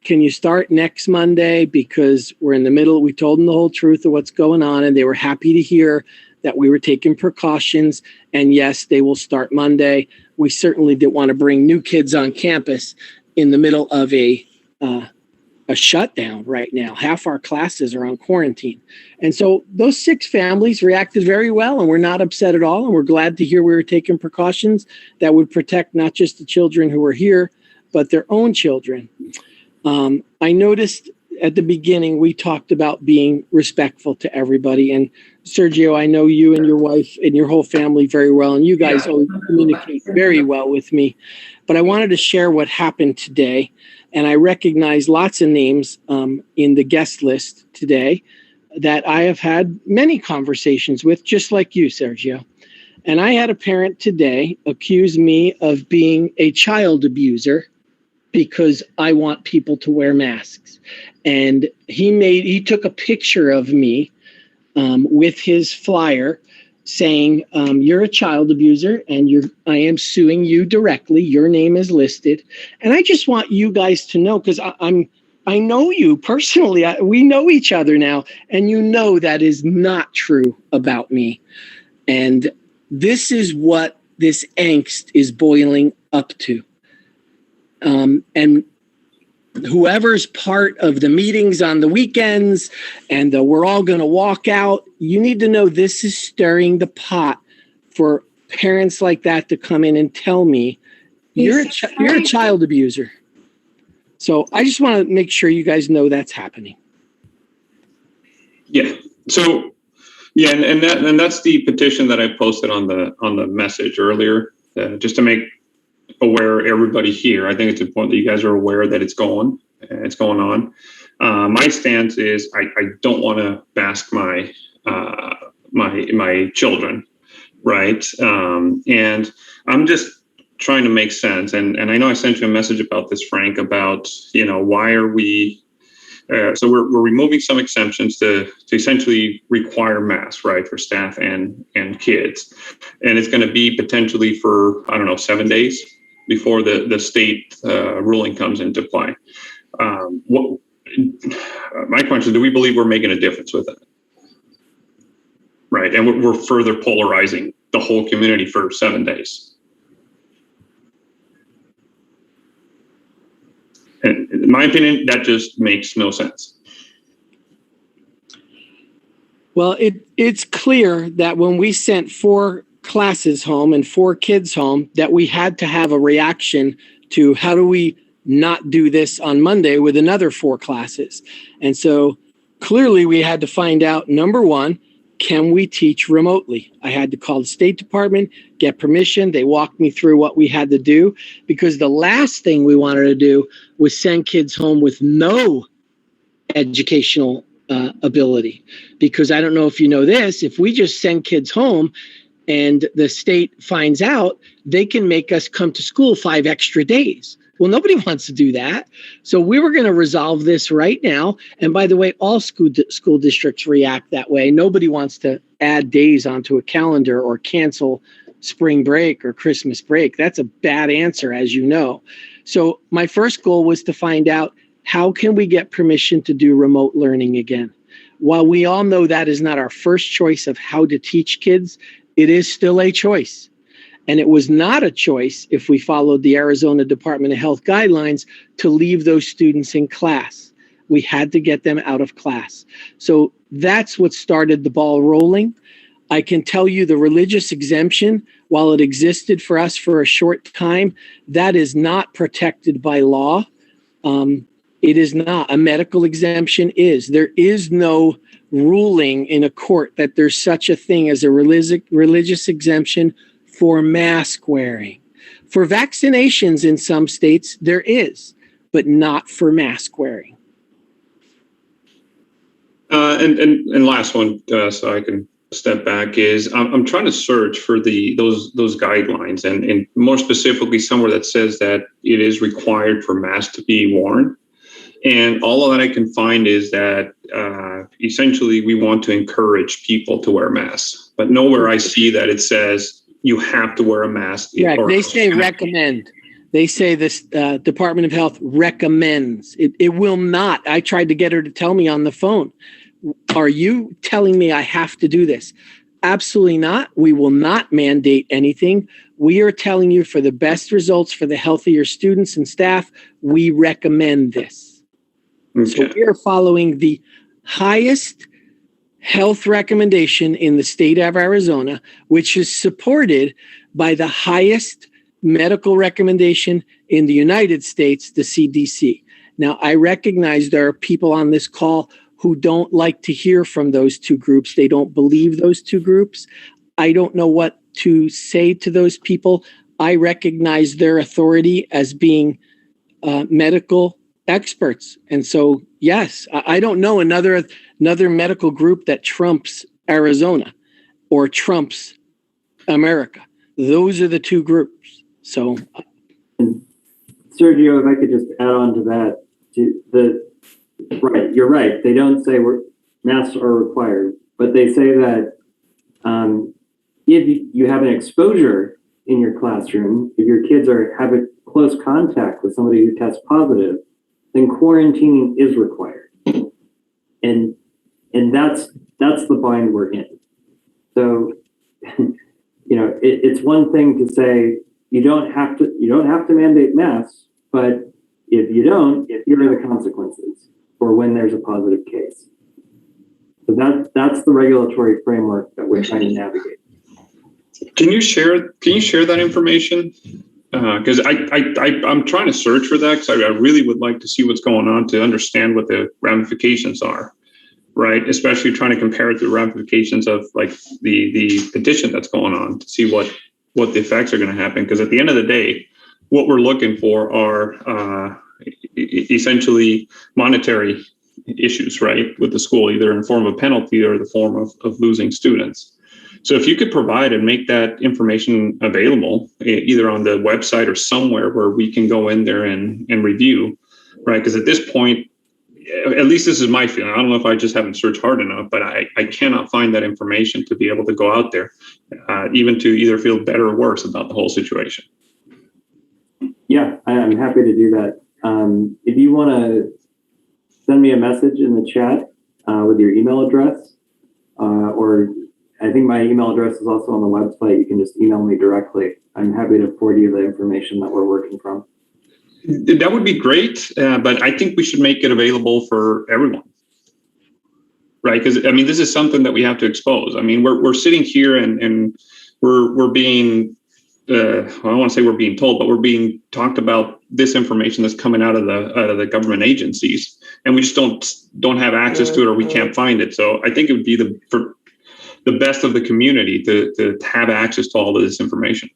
can you start next Monday? Because we're in the middle. We told them the whole truth of what's going on, and they were happy to hear that we were taking precautions. And yes, they will start Monday. We certainly didn't want to bring new kids on campus in the middle of a shutdown right now. Half our classes are on quarantine. And so those 6 families reacted very well, and we're not upset at all. And we're glad to hear we were taking precautions that would protect not just the children who were here, but their own children. I noticed at the beginning, we talked about being respectful to everybody. And Sergio, I know you and your wife and your whole family very well, and you guys always communicate very well with me. But I wanted to share what happened today. And I recognize lots of names in the guest list today that I have had many conversations with, just like you, Sergio. And I had a parent today accuse me of being a child abuser because I want people to wear masks. And he took a picture of me with his flyer saying, you're a child abuser and I am suing you directly. Your name is listed. And I just want you guys to know, because I know you personally. We know each other now, and that is not true about me. And this is what this angst is boiling up to. And whoever's part of the meetings on the weekends and we're all going to walk out, you need to know this is stirring the pot for parents like that to come in and tell me you're a child abuser. So I just want to make sure you guys know that's happening. Yeah. So yeah, and that's the petition that I posted on the message earlier, just to make aware everybody here. I think it's important that you guys are aware that it's going on. My stance is I don't want to mask my children, right? And I'm just trying to make sense. And I know I sent you a message about this, Frank, about why are we so we're removing some exemptions to essentially require masks, right, for staff and kids, and it's going to be potentially for 7 days before the state ruling comes into play. My question is, do we believe we're making a difference with it? Right, and we're further polarizing the whole community for 7 days. And in my opinion, that just makes no sense. Well, it's clear that when we sent 4 classes home and 4 kids home that we had to have a reaction to how do we not do this on Monday with another 4 classes. And so clearly we had to find out, number one, can we teach remotely? I had to call the State Department, get permission. They walked me through what we had to do, because the last thing we wanted to do was send kids home with no educational ability. Because I don't know if you know this, if we just send kids home and the state finds out, they can make us come to school 5 extra days. Well, nobody wants to do that. So we were going to resolve this right now. And by the way, all school districts react that way. Nobody wants to add days onto a calendar or cancel spring break or Christmas break. That's a bad answer, as you know. So my first goal was to find out, how can we get permission to do remote learning again? While we all know that is not our first choice of how to teach kids, it is still a choice. And it was not a choice if we followed the Arizona Department of Health guidelines to leave those students in class. We had to get them out of class. So that's what started the ball rolling. I can tell you the religious exemption, while it existed for us for a short time, that is not protected by law. It is not. A medical exemption is. There is no ruling in a court that there's such a thing as a religious exemption for mask wearing. For vaccinations in some states, there is, but not for mask wearing. And last one, so I can step back, is I'm trying to search for those guidelines, and more specifically somewhere that says that it is required for masks to be worn. And all of that I can find is that essentially we want to encourage people to wear masks, but nowhere I see that it says you have to wear a mask. Correct. They say recommend. They say this Department of Health recommends. It will not. I tried to get her to tell me on the phone. Are you telling me I have to do this? Absolutely not. We will not mandate anything. We are telling you, for the best results for the health of your students and staff, we recommend this. Okay. So we are following the highest health recommendation in the state of Arizona, which is supported by the highest medical recommendation in the United States, the CDC. Now, I recognize there are people on this call who don't like to hear from those 2 groups. They don't believe those 2 groups. I don't know what to say to those people. I recognize their authority as being medical experts. And so, yes, I don't know another medical group that trumps Arizona or trumps America. Those are the 2 groups. So, Sergio, if I could just add on to that, right, you're right. They don't say masks are required, but they say that if you have an exposure in your classroom, if your kids have a close contact with somebody who tests positive, then quarantining is required. And that's the bind we're in. So, it's one thing to say you don't have to mandate masks, but if you don't, here are the consequences for when there's a positive case. So that's the regulatory framework that we're trying to navigate. Can you share that information? Because I'm trying to search for that, because I really would like to see what's going on to understand what the ramifications are, right? Especially trying to compare it to the ramifications of like the petition that's going on to see what the effects are going to happen. Because at the end of the day, what we're looking for are essentially monetary issues, right, with the school, either in form of penalty or the form of losing students. So if you could provide and make that information available, either on the website or somewhere where we can go in there and review, right? Because at this point, at least this is my feeling. I don't know if I just haven't searched hard enough, but I cannot find that information to be able to go out there, even to either feel better or worse about the whole situation. Yeah, I'm happy to do that. If you want to send me a message in the chat with your email address, or I think my email address is also on the website. You can just email me directly. I'm happy to forward you the information that we're working from. That would be great, but I think we should make it available for everyone, right? Because I mean, this is something that we have to expose. I mean, we're sitting here and we're being, I don't want to say we're being told, but we're being talked about this information that's coming out of the government agencies, and we just don't have access to it, or we can't find it. So I think it would be for the best of the community to have access to all of this information.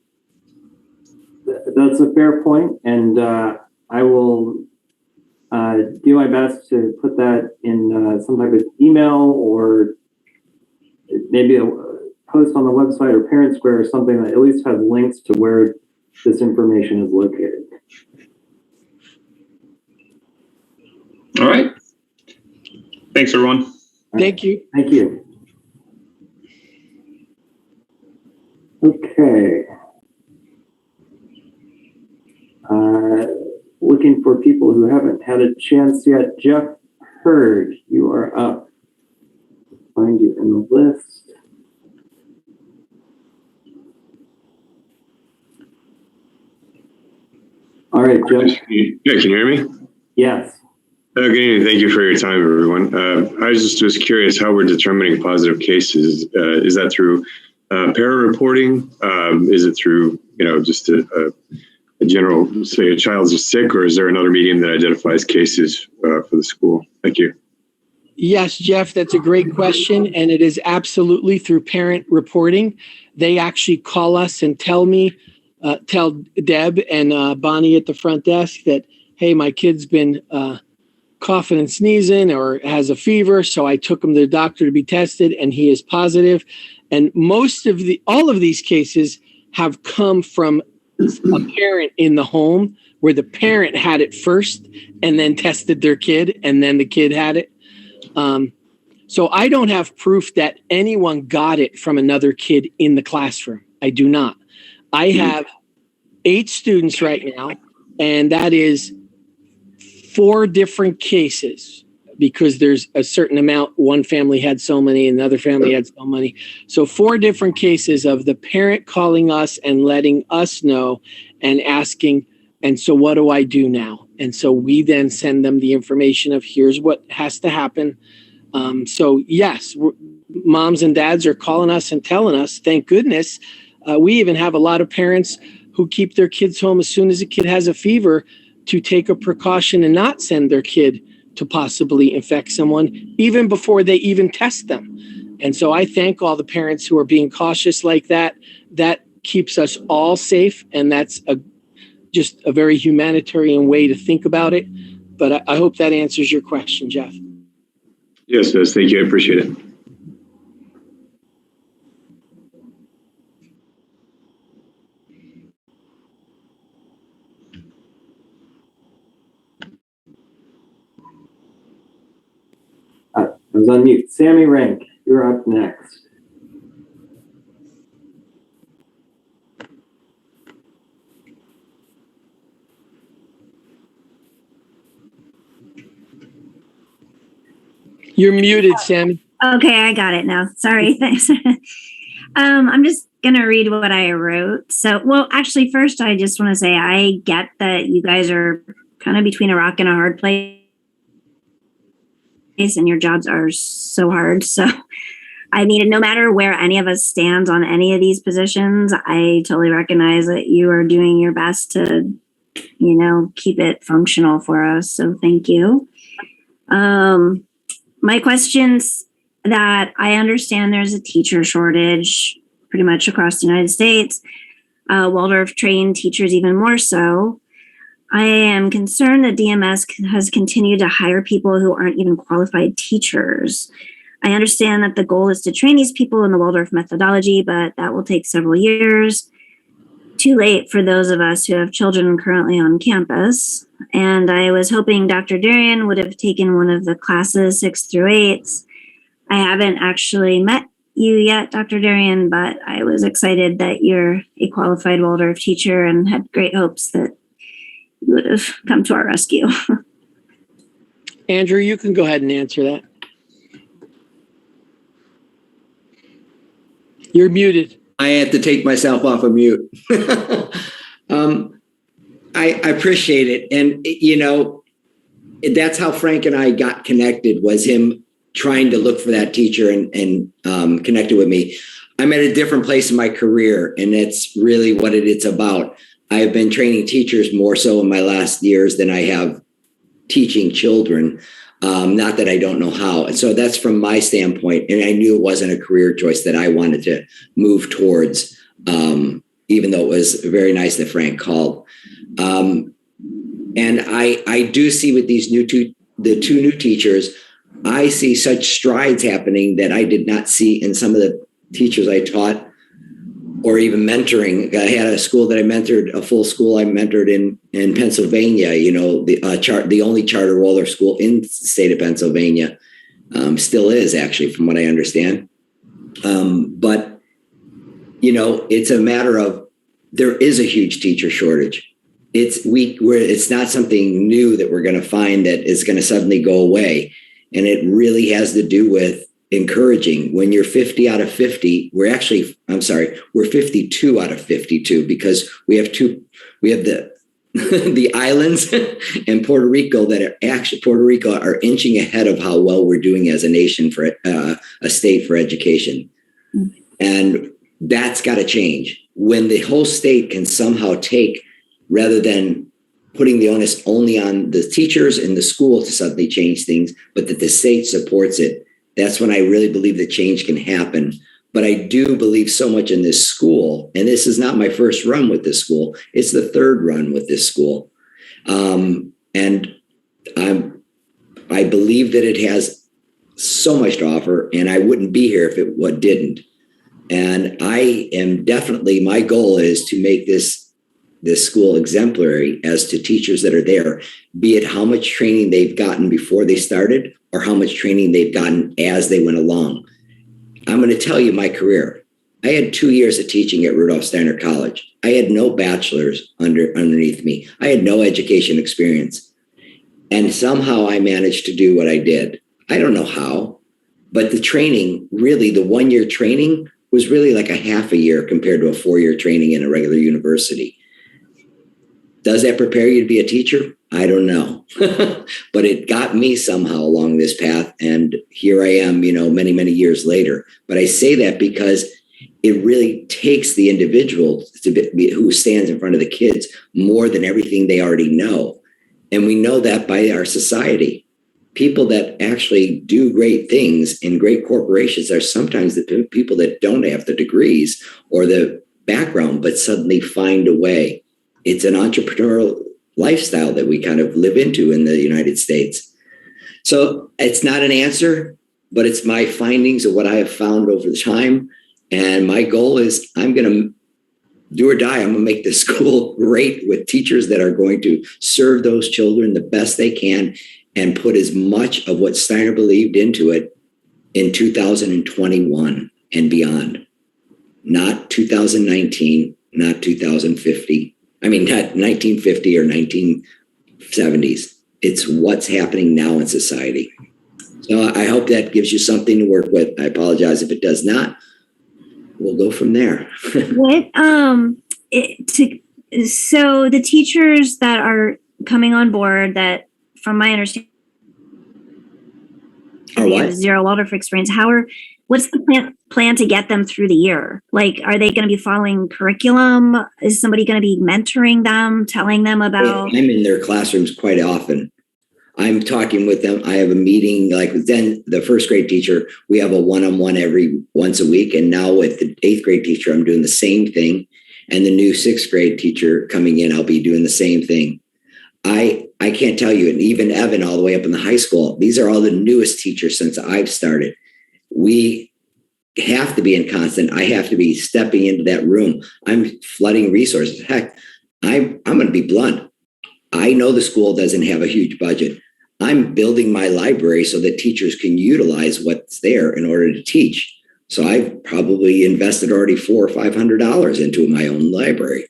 That's a fair point, and I will do my best to put that in some type of email, or maybe a post on the website or Parent Square or something that at least has links to where this information is located. All right. Thanks, everyone. Thank you. Thank you. Okay. Looking for people who haven't had a chance yet. Jeff Hurd, you are up. Find you in the list. All right, Jeff. Yeah, can you hear me? Yes. Good evening. Thank you for your time, everyone. I was curious how we're determining positive cases. Is that through para-reporting? Is it through, just a general, say a child's just sick, or is there another medium that identifies cases for the school? Thank you. Yes, Jeff, that's a great question. And it is absolutely through parent reporting. They actually call us and tell Deb and Bonnie at the front desk that, hey, my kid's been coughing and sneezing or has a fever. So I took him to the doctor to be tested and he is positive. And all of these cases have come from a parent in the home where the parent had it first and then tested their kid and then the kid had it. So I don't have proof that anyone got it from another kid in the classroom. I do not. I have 8 students right now, and that is 4 different cases because there's a certain amount. One family had so many, another family had so many. So 4 different cases of the parent calling us and letting us know and asking, and so what do I do now? And so we then send them the information of here's what has to happen. So yes, moms and dads are calling us and telling us, thank goodness. We even have a lot of parents who keep their kids home as soon as a kid has a fever to take a precaution and not send their kid to possibly infect someone even before they even test them. And so I thank all the parents who are being cautious like that. That keeps us all safe. And that's just a very humanitarian way to think about it. But I hope that answers your question, Jeff. Yes, yes. Thank you. I appreciate it. I was on mute. Sammy Rank, you're up next. You're muted, Sammy. Okay, I got it now. Sorry, thanks. I'm just going to read what I wrote. So, well, actually, first, I just want to say I get that you guys are kind of between a rock and a hard place, and your jobs are so hard. So, I mean, no matter where any of us stands on any of these positions, I totally recognize that you are doing your best to, keep it functional for us. So, thank you. My questions that I understand there's a teacher shortage pretty much across the United States, Waldorf trained teachers even more so. I am concerned that DMS has continued to hire people who aren't even qualified teachers. I understand that the goal is to train these people in the Waldorf methodology, but that will take several years. Too late for those of us who have children currently on campus. And I was hoping Dr. Darian would have taken one of the classes 6 through 8s. I haven't actually met you yet, Dr. Darian, but I was excited that you're a qualified Waldorf teacher and had great hopes that you would have come to our rescue. Andrew, you can go ahead and answer that. You're muted. I had to take myself off of mute. I appreciate it. And, that's how Frank and I got connected, was him trying to look for that teacher and connected with me. I'm at a different place in my career, and that's really what it's about. I've been training teachers more so in my last years than I have teaching children. Not that I don't know how. And so that's from my standpoint. And I knew it wasn't a career choice that I wanted to move towards, even though it was very nice that Frank called. And I do see with these the two new teachers, I see such strides happening that I did not see in some of the teachers I taught or even mentoring. I had a school that I mentored, a full school I mentored in Pennsylvania, the only charter Waldorf school in the state of Pennsylvania, still is actually, from what I understand. But, it's a matter of, there is a huge teacher shortage. It's not something new that we're going to find that is going to suddenly go away. And it really has to do with encouraging. When you're 50 out of 50, we're 52 out of 52, because we have the the islands and Puerto Rico are inching ahead of how well we're doing as a nation for a state for education. And that's got to change. When the whole state can somehow take, rather than putting the onus only on the teachers and the school to suddenly change things, but that the state supports it, that's when I really believe that change can happen. But I do believe so much in this school, and this is not my first run with this school. It's the third run with this school. And I believe that it has so much to offer, and I wouldn't be here if it didn't. And I am definitely, my goal is to make this school exemplary as to teachers that are there, be it how much training they've gotten before they started or how much training they've gotten as they went along. I'm going to tell you my career. I had 2 years of teaching at Rudolph Steiner College. I had no bachelor's underneath me. I had no education experience. And somehow I managed to do what I did. I don't know how, but the training, really the 1 year training was really like a half a year compared to a 4-year training in a regular university. Does that prepare you to be a teacher? I don't know. But it got me somehow along this path. And here I am, many, many years later. But I say that because it really takes the individual who stands in front of the kids more than everything they already know. And we know that by our society. People that actually do great things in great corporations are sometimes the people that don't have the degrees or the background, but suddenly find a way. It's an entrepreneurial lifestyle that we kind of live into in the United States. So it's not an answer, but it's my findings of what I have found over time. And my goal is I'm going to do or die. I'm going to make this school great with teachers that are going to serve those children the best they can and put as much of what Steiner believed into it in 2021 and beyond. Not 2019, not 2050. I mean, not 1950 or 1970s. It's what's happening now in society. So I hope that gives you something to work with. I apologize if it does not. We'll go from there. So the teachers that are coming on board, that from my understanding, they have zero Waldorf experience. What's the plan to get them through the year? Like, are they going to be following curriculum? Is somebody going to be mentoring them, telling them about? I'm in their classrooms quite often. I'm talking with them. I have a meeting, like then the first grade teacher, we have a one-on-one once a week. And now with the 8th grade teacher, I'm doing the same thing. And the new 6th grade teacher coming in, I'll be doing the same thing. I can't tell you, and even Evan all the way up in the high school, these are all the newest teachers since I've started. We have to be in constant. I have to be stepping into that room. I'm flooding resources. Heck, I'm going to be blunt. I know the school doesn't have a huge budget. I'm building my library so that teachers can utilize what's there in order to teach. So I've probably invested already $400 or $500 into my own library.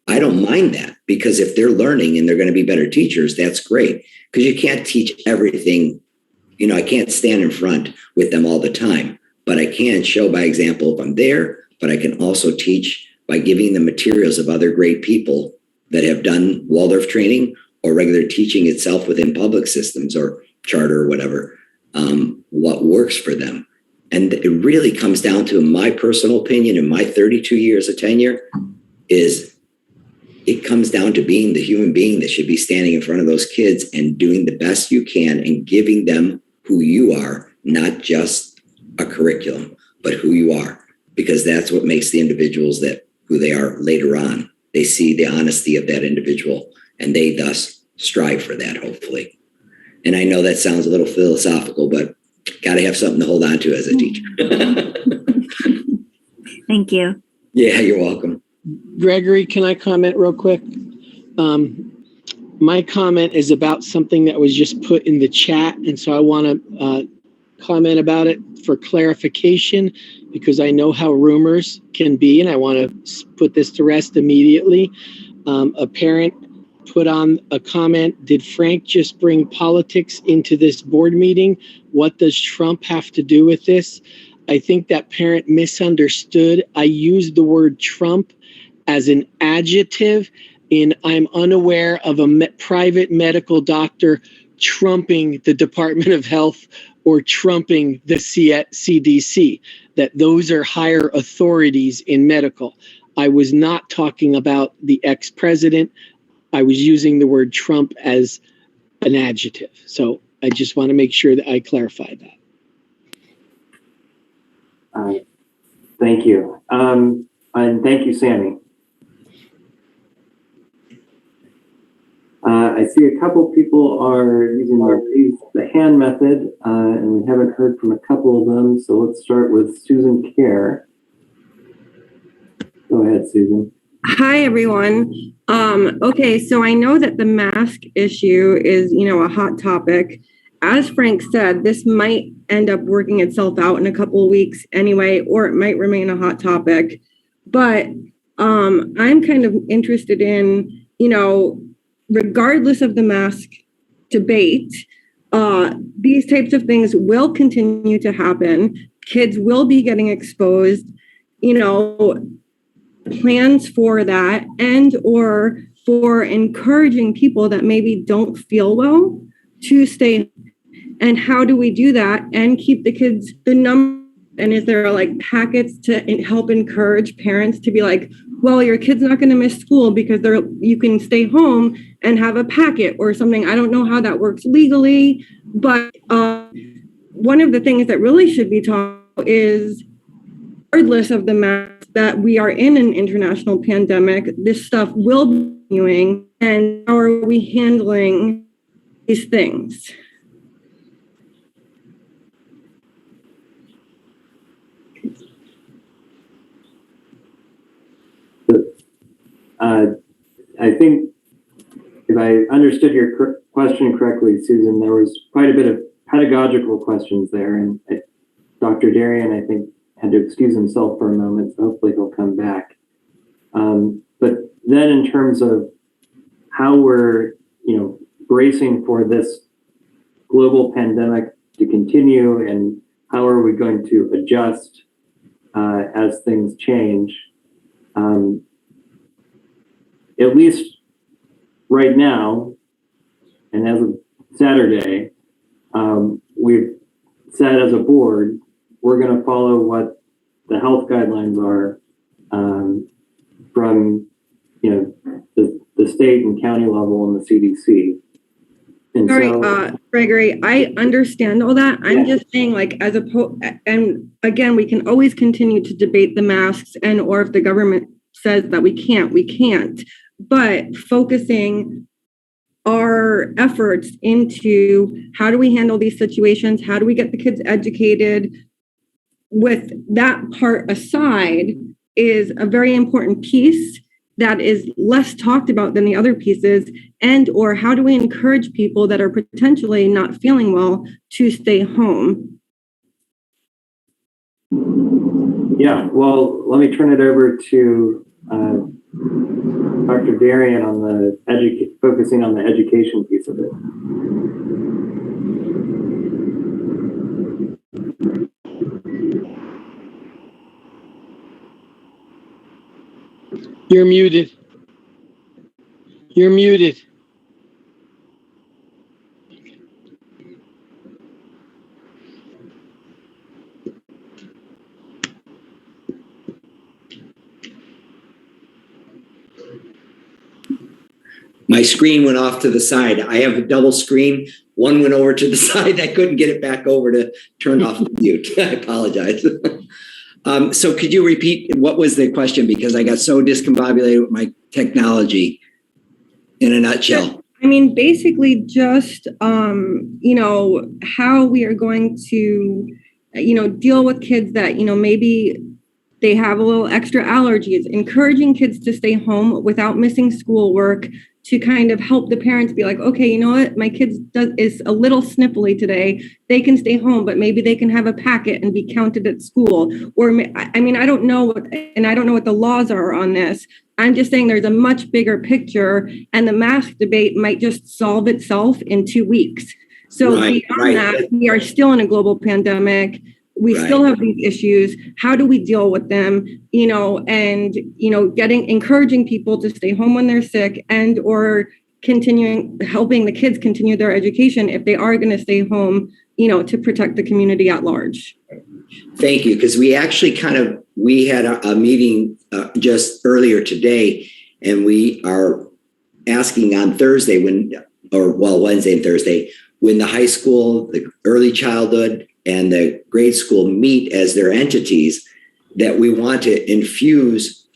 I don't mind that, because if they're learning and they're going to be better teachers, that's great, because you can't teach everything. I can't stand in front with them all the time, but I can show by example if I'm there, but I can also teach by giving them materials of other great people that have done Waldorf training or regular teaching itself within public systems or charter or whatever, what works for them. And it really comes down to, in my personal opinion, in my 32 years of tenure, is it comes down to being the human being that should be standing in front of those kids and doing the best you can and giving them who you are, not just a curriculum, but who you are, because that's what makes the individuals that who they are later on. They see the honesty of that individual and they thus strive for that, hopefully. And I know that sounds a little philosophical, but got to have something to hold on to as a teacher. Thank you. Yeah, you're welcome. Gregory, can I comment real quick? My comment is about something that was just put in the chat, and so I want to comment about it for clarification, because I know how rumors can be, and I want to put this to rest immediately. A parent put on a comment, did Frank just bring politics into this board meeting? What does Trump have to do with this? I think that parent misunderstood. I used the word Trump as an adjective, and I'm unaware of a private medical doctor trumping the Department of Health or trumping the CDC, that those are higher authorities in medical. I was not talking about the ex-president. I was using the word Trump as an adjective. So I just want to make sure that I clarified that. Thank you. And thank you, Sammy. I see a couple people are using the hand method, and we haven't heard from a couple of them. So let's start with Susan Kerr. Go ahead, Susan. Hi, everyone. Okay, so I know that the mask issue is, a hot topic. As Frank said, this might end up working itself out in a couple of weeks anyway, or it might remain a hot topic. But I'm kind of interested in, regardless of the mask debate, these types of things will continue to happen. Kids will be getting exposed, plans for that, and or for encouraging people that maybe don't feel well to stay. And how do we do that and keep the kids the number? And is there like packets to help encourage parents to be like, well, your kid's not going to miss school because you can stay home and have a packet or something. I don't know how that works legally, but one of the things that really should be taught is, regardless of the mask, that we are in an international pandemic, this stuff will be continuing, and how are we handling these things? I think if I understood your question correctly, Susan, there was quite a bit of pedagogical questions there, and Dr. Darian, I think, had to excuse himself for a moment, so hopefully he'll come back. But then in terms of how we're, bracing for this global pandemic to continue, and how are we going to adjust as things change, at least right now, and as of Saturday, we've said as a board, we're going to follow what the health guidelines are from, the state and county level and the CDC. And sorry, Gregory, I understand all that. I'm just saying, like, and again, we can always continue to debate the masks, and or if the government says that we can't. But focusing our efforts into how do we handle these situations? How do we get the kids educated? With that part aside, is a very important piece that is less talked about than the other pieces, and or how do we encourage people that are potentially not feeling well to stay home? Yeah, well, let me turn it over to Dr. Darian on the focusing on the education piece of it. You're muted. You're muted. My screen went off to the side. I have a double screen. One went over to the side. I couldn't get it back over to turn off the mute. I apologize. So could you repeat what was the question? Because I got so discombobulated with my technology in a nutshell. I mean, basically just, how we are going to, deal with kids that, maybe they have a little extra allergies, encouraging kids to stay home without missing schoolwork, to kind of help the parents be like, okay, you know what, my kid is a little sniffly today. They can stay home, but maybe they can have a packet and be counted at school. Or, I mean, I don't know what the laws are on this. I'm just saying there's a much bigger picture, and the mask debate might just solve itself in 2 weeks. So beyond that, we are still in a global pandemic. We still have these issues. How do we deal with them? Encouraging people to stay home when they're sick, and or helping the kids continue their education if they are going to stay home, to protect the community at large. Thank you. Because we actually we had a meeting just earlier today, and we are asking on Thursday Wednesday and Thursday, when the high school, the early childhood, and the grade school meet as their entities, that we want to infuse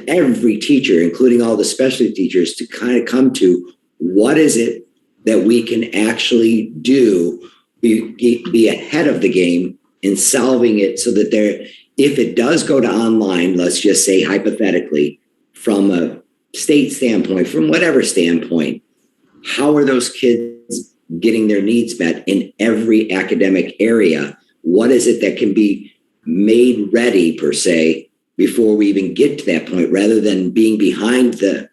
every teacher, including all the specialty teachers, to kind of come to what is it that we can actually do, be ahead of the game in solving it, so that if it does go to online, let's just say hypothetically, from a state standpoint, from whatever standpoint, how are those kids getting their needs met in every academic area? What is it that can be made ready, per se, before we even get to that point, rather than being behind the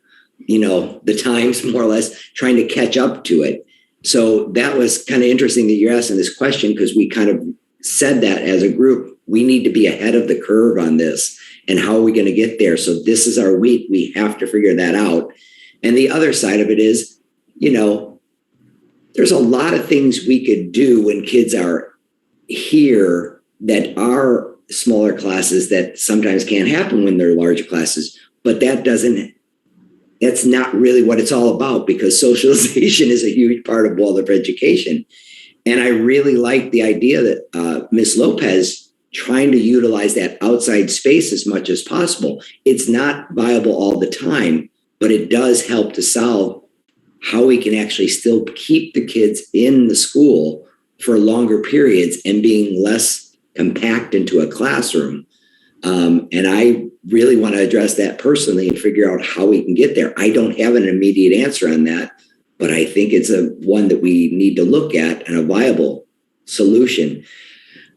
times, more or less, trying to catch up to it? So that was kind of interesting that you're asking this question, because we kind of said that as a group, we need to be ahead of the curve on this. And how are we going to get there? So this is our week. We have to figure that out. And the other side of it is, there's a lot of things we could do when kids are here that are smaller classes that sometimes can't happen when they're larger classes. But that's not really what it's all about, because socialization is a huge part of Waldorf education. And I really like the idea that Ms. Lopez trying to utilize that outside space as much as possible. It's not viable all the time, but it does help to solve how we can actually still keep the kids in the school for longer periods and being less compact into a classroom. And I really want to address that personally and figure out how we can get there. I don't have an immediate answer on that, but I think it's one that we need to look at, and a viable solution.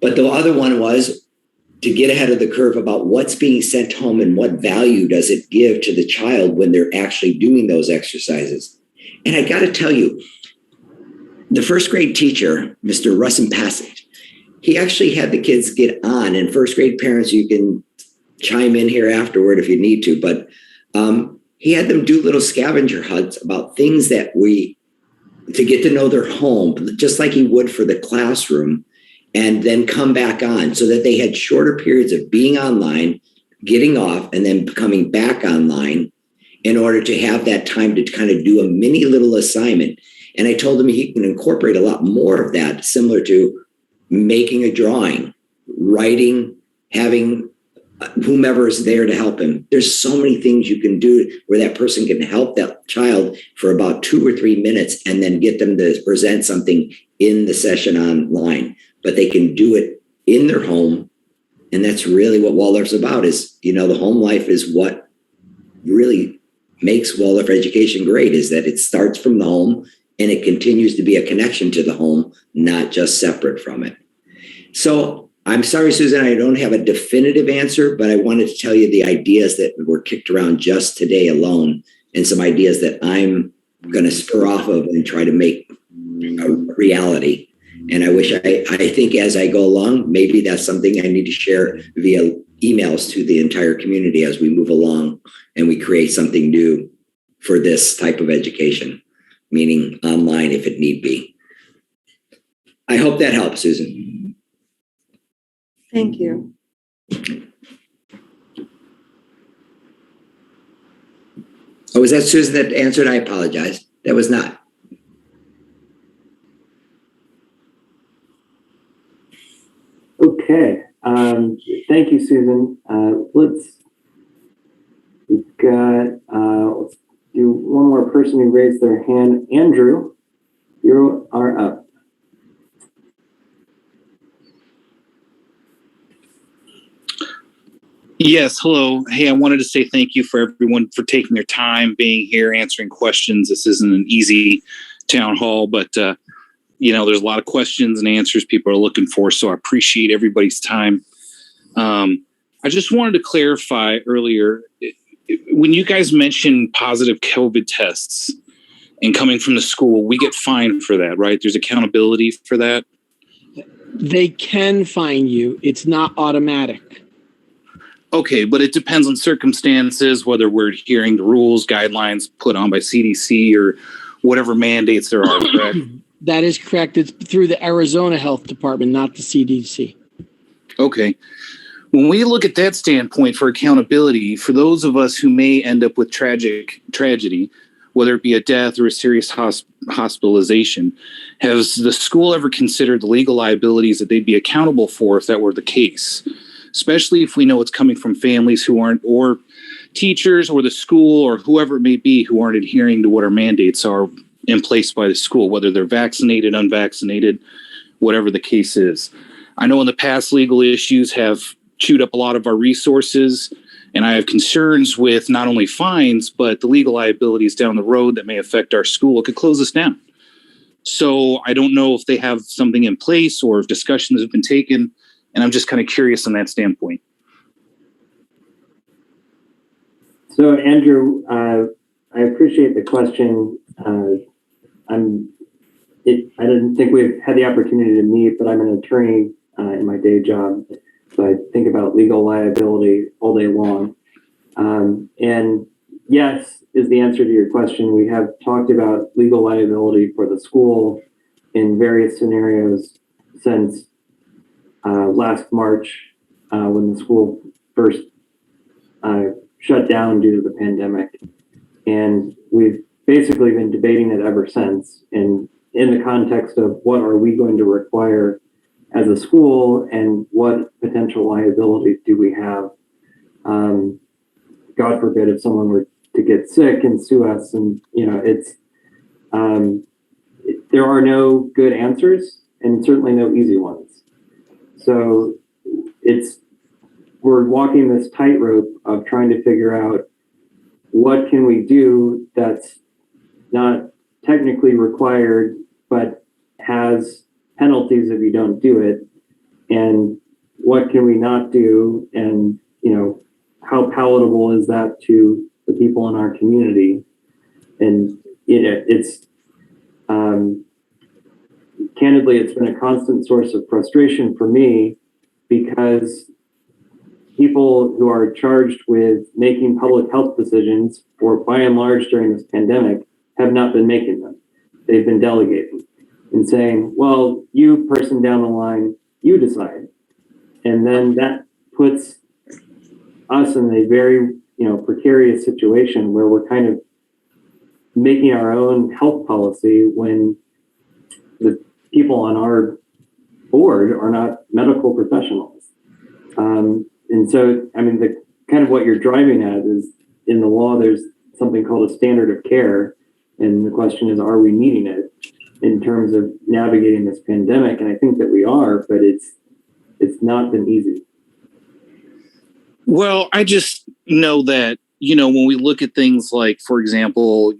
But the other one was to get ahead of the curve about what's being sent home and what value does it give to the child when they're actually doing those exercises. And I got to tell you, the first grade teacher, Mr. Russin Passage, he actually had the kids get on, and first grade parents, you can chime in here afterward if you need to, but he had them do little scavenger hunts about things that to get to know their home, just like he would for the classroom, and then come back on, so that they had shorter periods of being online, getting off, and then coming back online, in order to have that time to kind of do a mini little assignment. And I told him he can incorporate a lot more of that, similar to making a drawing, writing, having whomever is there to help him. There's so many things you can do where that person can help that child for about 2 or 3 minutes, and then get them to present something in the session online. But they can do it in their home. And that's really what Waldorf's about, is, the home life is what really makes Waldorf education great, is that it starts from the home and it continues to be a connection to the home, not just separate from it. So I'm sorry, Susan, I don't have a definitive answer, but I wanted to tell you the ideas that were kicked around just today alone, and some ideas that I'm going to spur off of and try to make a reality. And I think as I go along, maybe that's something I need to share via emails to the entire community as we move along and we create something new for this type of education, meaning online if it need be. I hope that helps, Susan. Thank you. Oh, was that Susan that answered? I apologize. That was not. Okay. Thank you, Susan. Let's do one more person who raised their hand. Andrew, you are up. Yes, hello. Hey, I wanted to say thank you for everyone for taking their time, being here, answering questions. This isn't an easy town hall, but there's a lot of questions and answers people are looking for, so I appreciate everybody's time. I just wanted to clarify earlier, when you guys mentioned positive COVID tests and coming from the school, we get fined for that, right? There's accountability for that? They can fine you. It's not automatic. Okay, but it depends on circumstances, whether we're adhering to rules, guidelines put on by CDC or whatever mandates there are, correct? That is correct. It's through the Arizona Health Department, not the CDC. Okay. When we look at that standpoint for accountability, for those of us who may end up with tragedy, whether it be a death or a serious hospitalization, has the school ever considered the legal liabilities that they'd be accountable for if that were the case? Especially if we know it's coming from families who aren't, or teachers or the school or whoever it may be who aren't adhering to what our mandates are in place by the school, whether they're vaccinated, unvaccinated, whatever the case is. I know in the past legal issues have chewed up a lot of our resources, and I have concerns with not only fines, but the legal liabilities down the road that may affect our school. It could close us down. So I don't know if they have something in place or if discussions have been taken. And I'm just kind of curious on that standpoint. So, Andrew, I appreciate the question. I didn't think we've had the opportunity to meet, but I'm an attorney in my day job. So I think about legal liability all day long. And yes, is the answer to your question. We have talked about legal liability for the school in various scenarios since last March, when the school first shut down due to the pandemic. And we've basically been debating it ever since, and in the context of what are we going to require as a school and what potential liabilities do we have. God forbid if someone were to get sick and sue us, and there are no good answers and certainly no easy ones. So we're walking this tightrope of trying to figure out what can we do that's not technically required, but has penalties if you don't do it, and what can we not do, and how palatable is that to the people in our community. And it's candidly, it's been a constant source of frustration for me, because people who are charged with making public health decisions, or by and large during this pandemic, have not been making them. They've been delegating and saying, well, you person down the line, you decide. And then that puts us in a very, precarious situation where we're kind of making our own health policy when the people on our board are not medical professionals. And so, the kind of what you're driving at is, in the law, there's something called a standard of care. And the question is, are we meeting it in terms of navigating this pandemic? And I think that we are, but it's not been easy. Well, I just know that, when we look at things like, for example,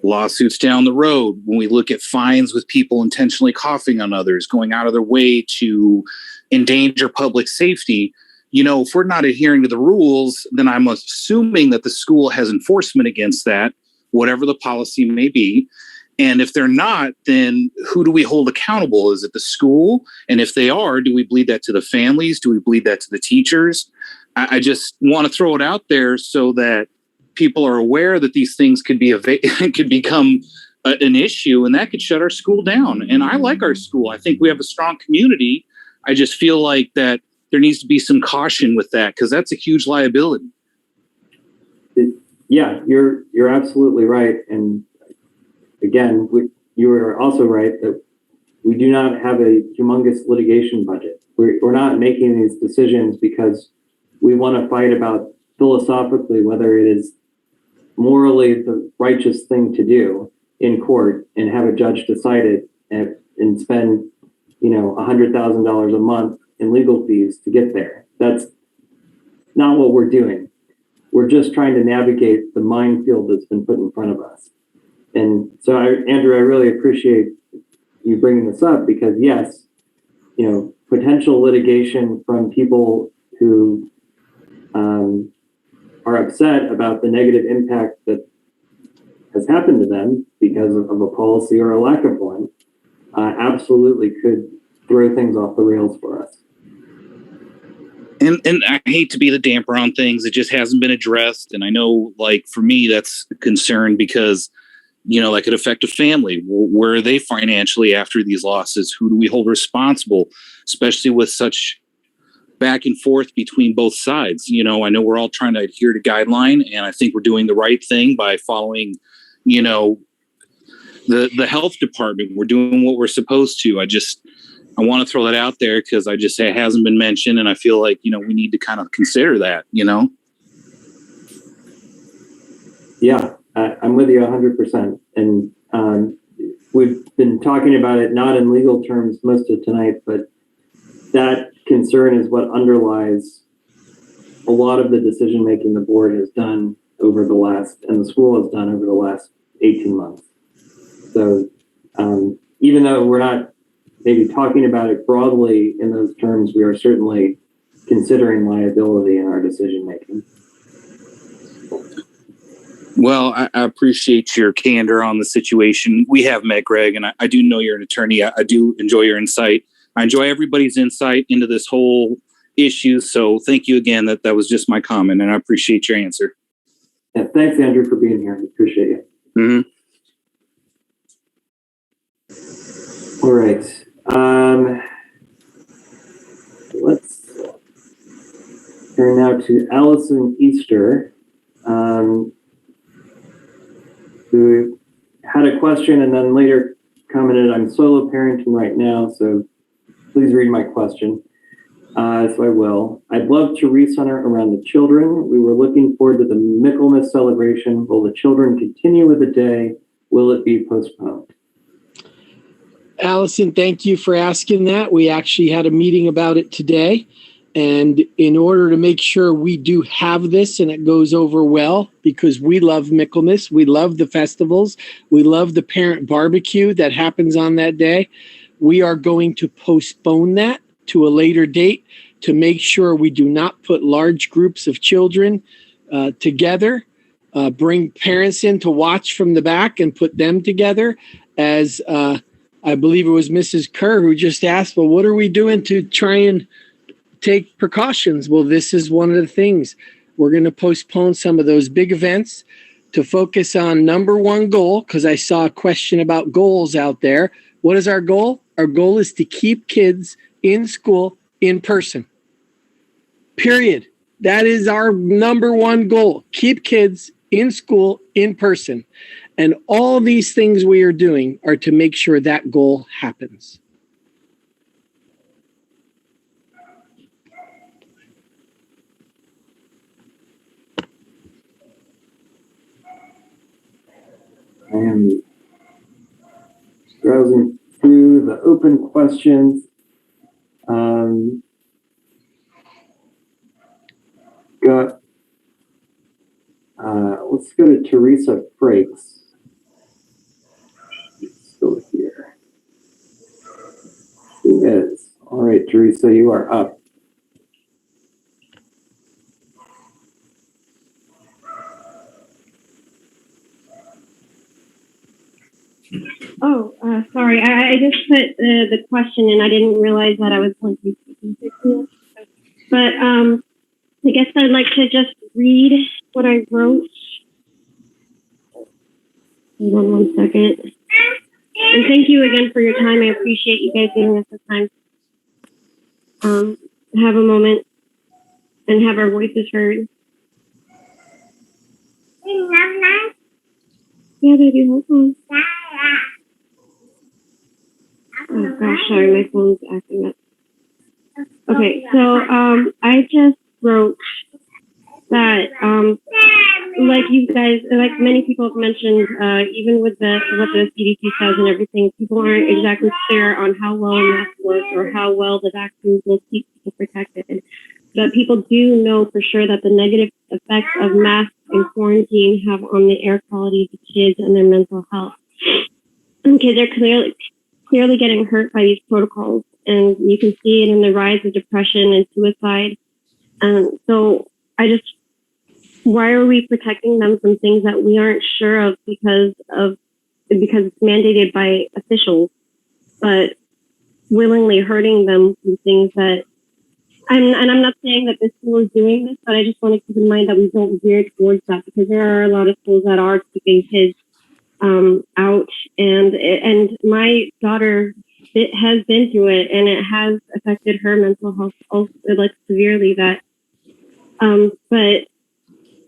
lawsuits down the road, when we look at fines with people intentionally coughing on others, going out of their way to endanger public safety, if we're not adhering to the rules, then I'm assuming that the school has enforcement against that, whatever the policy may be. And if they're not, then who do we hold accountable? Is it the school? And if they are, do we bleed that to the families? Do we bleed that to the teachers? I just want to throw it out there so that people are aware that these things could become an issue, and that could shut our school down. And I like our school. I think we have a strong community. I just feel like that there needs to be some caution with that, because that's a huge liability. Yeah, you're absolutely right. And again, you are also right that we do not have a humongous litigation budget. We're not making these decisions because we want to fight about philosophically whether it is morally the righteous thing to do in court and have a judge decide it and spend, $100,000 a month in legal fees to get there. That's not what we're doing. We're just trying to navigate the minefield that's been put in front of us. And so, Andrew, I really appreciate you bringing this up because, yes, potential litigation from people who are upset about the negative impact that has happened to them because of a policy or a lack of one absolutely could throw things off the rails for us. And I hate to be the damper on things. It just hasn't been addressed. And I know, like, for me, that's a concern because, that could affect a family. Where are they financially after these losses? Who do we hold responsible, especially with such back and forth between both sides? I know we're all trying to adhere to guideline, and I think we're doing the right thing by following, the health department. We're doing what we're supposed to. I want to throw that out there because I just say it hasn't been mentioned, and I feel like, we need to kind of consider that, Yeah, I'm with you 100%. And we've been talking about it, not in legal terms most of tonight, but that concern is what underlies a lot of the decision-making the board has done and the school has done over the last 18 months. So even though we're not maybe talking about it broadly in those terms, we are certainly considering liability in our decision-making. Well, I appreciate your candor on the situation. We have met Greg, and I do know you're an attorney. I do enjoy your insight. I enjoy everybody's insight into this whole issue. So thank you again. That was just my comment, and I appreciate your answer. Yeah, thanks, Andrew, for being here. I appreciate you. Mm-hmm. All right. Let's turn now to Allison Easter, who had a question and then later commented, "I'm solo parenting right now, so please read my question." So I will. I'd love to recenter around the children. We were looking forward to the Michaelmas celebration. Will the children continue with the day? Will it be postponed? Allison, thank you for asking that. We actually had a meeting about it today. And in order to make sure we do have this and it goes over well, because we love Michaelmas, we love the festivals, we love the parent barbecue that happens on that day, we are going to postpone that to a later date to make sure we do not put large groups of children together, bring parents in to watch from the back and put them together. As I believe it was Mrs. Kerr who just asked, well, what are we doing to try and take precautions? Well, this is one of the things. We're going to postpone some of those big events to focus on number one goal, because I saw a question about goals out there. What is our goal? Our goal is to keep kids in school in person. Period. That is our number one goal. Keep kids in school in person. And all these things we are doing are to make sure that goal happens. I am browsing through the open questions. Let's go to Teresa Frakes. She's still here. She is. All right, Teresa, you are up. Oh, sorry. I just put the question in. I didn't realize that I was going to be speaking to you. But I guess I'd like to just read what I wrote. Hold on one second. And thank you again for your time. I appreciate you guys giving us the time to have a moment and have our voices heard. Yeah, baby, hold on. Oh gosh, sorry, my phone's acting up. Okay, so I just wrote that like you guys, like many people have mentioned, even with what the CDC says and everything, people aren't exactly clear on how well a mask works or how well the vaccines will keep people protected. But people do know for sure that the negative effects of masks and quarantine have on the air quality of the kids and their mental health. And kids are clearly getting hurt by these protocols, and you can see it in the rise of depression and suicide. So why are we protecting them from things that we aren't sure of because it's mandated by officials, but willingly hurting them from things that, and I'm not saying that this school is doing this, but I just want to keep in mind that we don't veer towards that, because there are a lot of schools that are keeping kids out, and my daughter has been through it, and it has affected her mental health also, like severely. That, but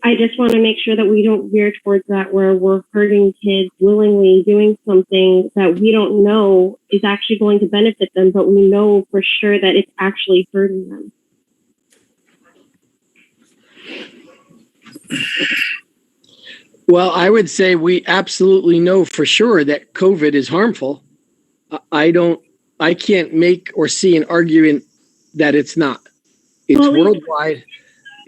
I just want to make sure that we don't veer towards that where we're hurting kids willingly, doing something that we don't know is actually going to benefit them, but we know for sure that it's actually hurting them. Well, I would say we absolutely know for sure that COVID is harmful. I can't make or see an argument that it's not. It's worldwide.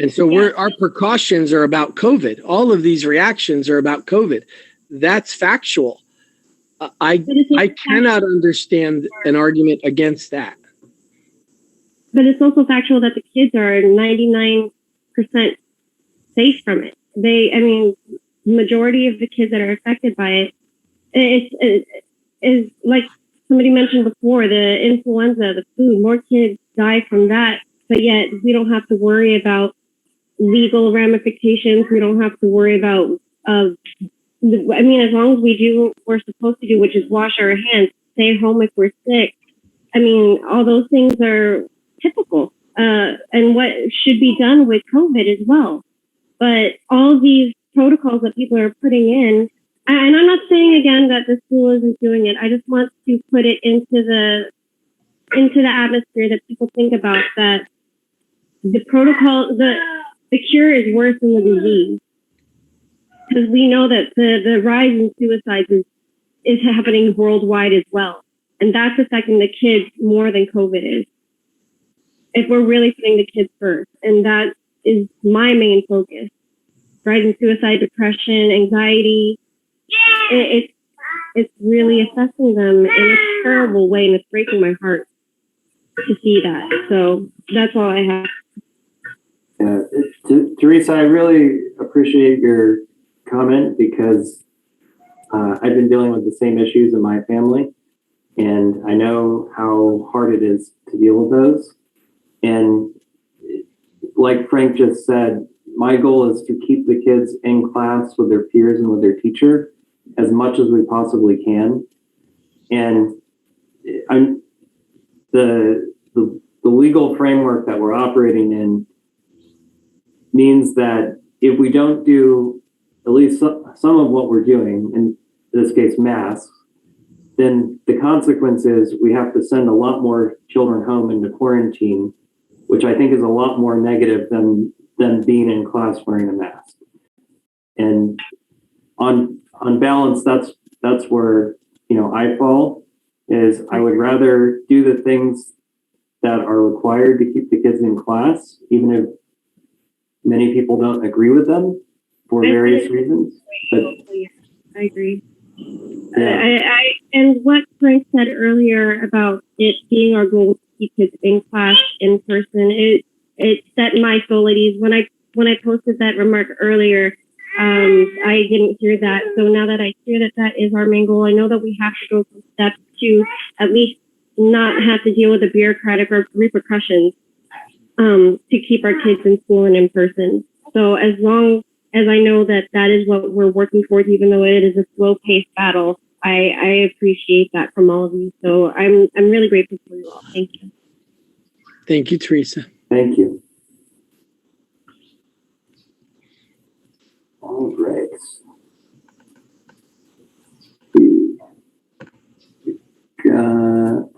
And so our precautions are about COVID. All of these reactions are about COVID. That's factual. I cannot understand an argument against that. But it's also factual that the kids are 99% safe from it. Majority of the kids that are affected by it is like somebody mentioned before, the influenza, the flu, more kids die from that, but yet we don't have to worry about legal ramifications. We don't have to worry about, as long as we do what we're supposed to do, which is wash our hands, stay home if we're sick. All those things are typical, and what should be done with COVID as well. But all these protocols that people are putting in, and I'm not saying again that the school isn't doing it. I just want to put it into the atmosphere that people think about that the protocol, the cure is worse than the disease, because we know that the rise in suicides is happening worldwide as well, and that's affecting the kids more than COVID is. If we're really putting the kids first, and that is my main focus. Rising suicide, depression, anxiety. It's really affecting them in a terrible way, and it's breaking my heart to see that. So that's all I have. Teresa, I really appreciate your comment, because I've been dealing with the same issues in my family, and I know how hard it is to deal with those. And like Frank just said, my goal is to keep the kids in class with their peers and with their teacher as much as we possibly can. And the legal framework that we're operating in means that if we don't do at least some of what we're doing, in this case masks, then the consequence is we have to send a lot more children home into quarantine, which I think is a lot more negative than being in class wearing a mask. And on balance, that's where I fall, is I would rather do the things that are required to keep the kids in class, even if many people don't agree with them for various reasons. But I agree. Yeah. And what Frank said earlier about it being our goal to keep kids in class in person, it set my soul at ease. When I posted that remark earlier, I didn't hear that. So now that I hear that is our main goal, I know that we have to go some steps to at least not have to deal with the bureaucratic repercussions to keep our kids in school and in person. So as long as I know that is what we're working towards, even though it is a slow-paced battle, I appreciate that from all of you. So I'm really grateful for you all. Thank you. Thank you, Teresa. Thank you. All right. got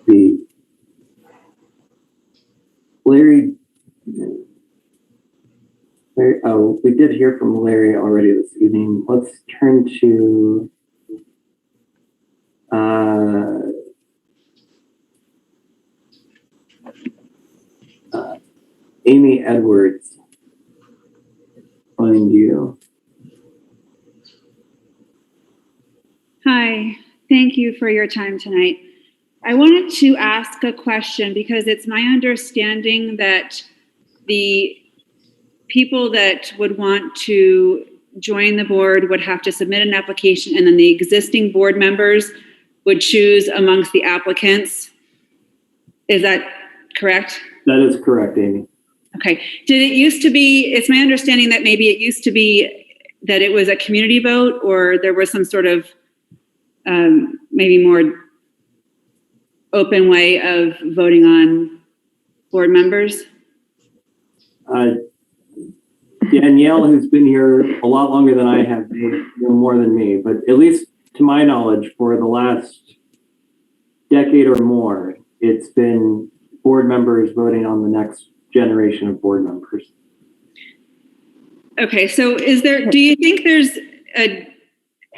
the Larry. Oh, we did hear from Larry already this evening. Let's turn to Amy Edwards. Find you. Hi, thank you for your time tonight. I wanted to ask a question because it's my understanding that the people that would want to join the board would have to submit an application, and then the existing board members would choose amongst the applicants. Is that correct? That is correct, Amy. Okay. Did it used to be, it's my understanding that maybe it used to be that it was a community vote, or there was some sort of maybe more open way of voting on board members? Danielle, who's been here a lot longer than I have, may know more than me, but at least to my knowledge, for the last decade or more, it's been board members voting on the next generation of board members. Okay, so do you think there's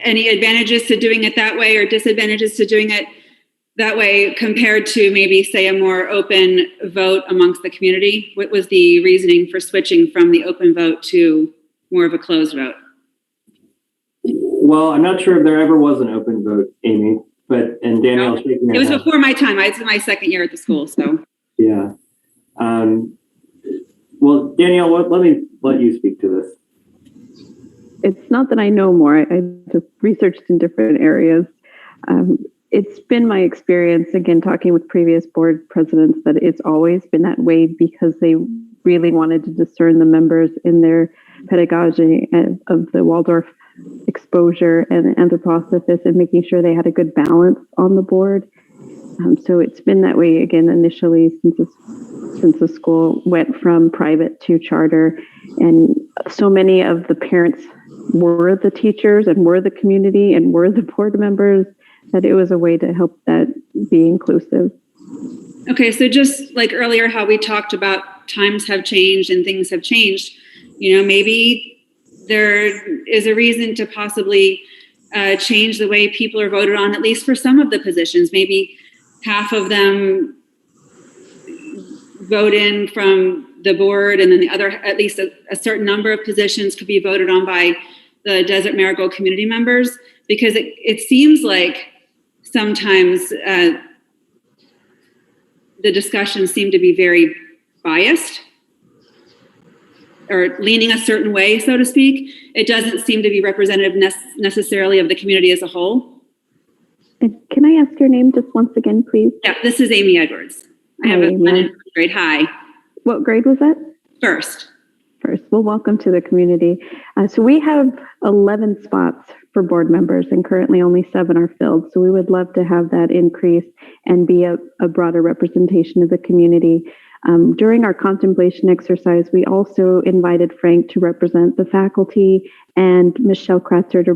any advantages to doing it that way or disadvantages to doing it that way compared to maybe, say, a more open vote amongst the community? What was the reasoning for switching from the open vote to more of a closed vote? Well, I'm not sure if there ever was an open vote, Amy, and Danielle shaking her It was head. before my time. It's my second year at the school, so. Yeah. Well, Danielle, let me let you speak to this. It's not that I know more. I just researched in different areas. It's been my experience, again, talking with previous board presidents, that it's always been that way because they really wanted to discern the members in their pedagogy of the Waldorf exposure and anthroposophy, and making sure they had a good balance on the board. So it's been that way, again, initially since the school went from private to charter. And so many of the parents were the teachers and were the community and were the board members, that it was a way to help that be inclusive. Okay, so just like earlier, how we talked about times have changed and things have changed, maybe there is a reason to possibly change the way people are voted on, at least for some of the positions. Maybe half of them vote in from the board, and then the other, at least a certain number of positions could be voted on by the Desert Marigold community members, because it seems like sometimes the discussions seem to be very biased or leaning a certain way, so to speak. It doesn't seem to be representative necessarily of the community as a whole. And can I ask your name just once again, please? Yeah, this is Amy Edwards. I have a son in first grade. Hi. What grade was that? First. Well, welcome to the community. So we have 11 spots for board members, and currently only 7 are filled. So we would love to have that increase and be a broader representation of the community. During our contemplation exercise, we also invited Frank to represent the faculty and Michelle Kratzer to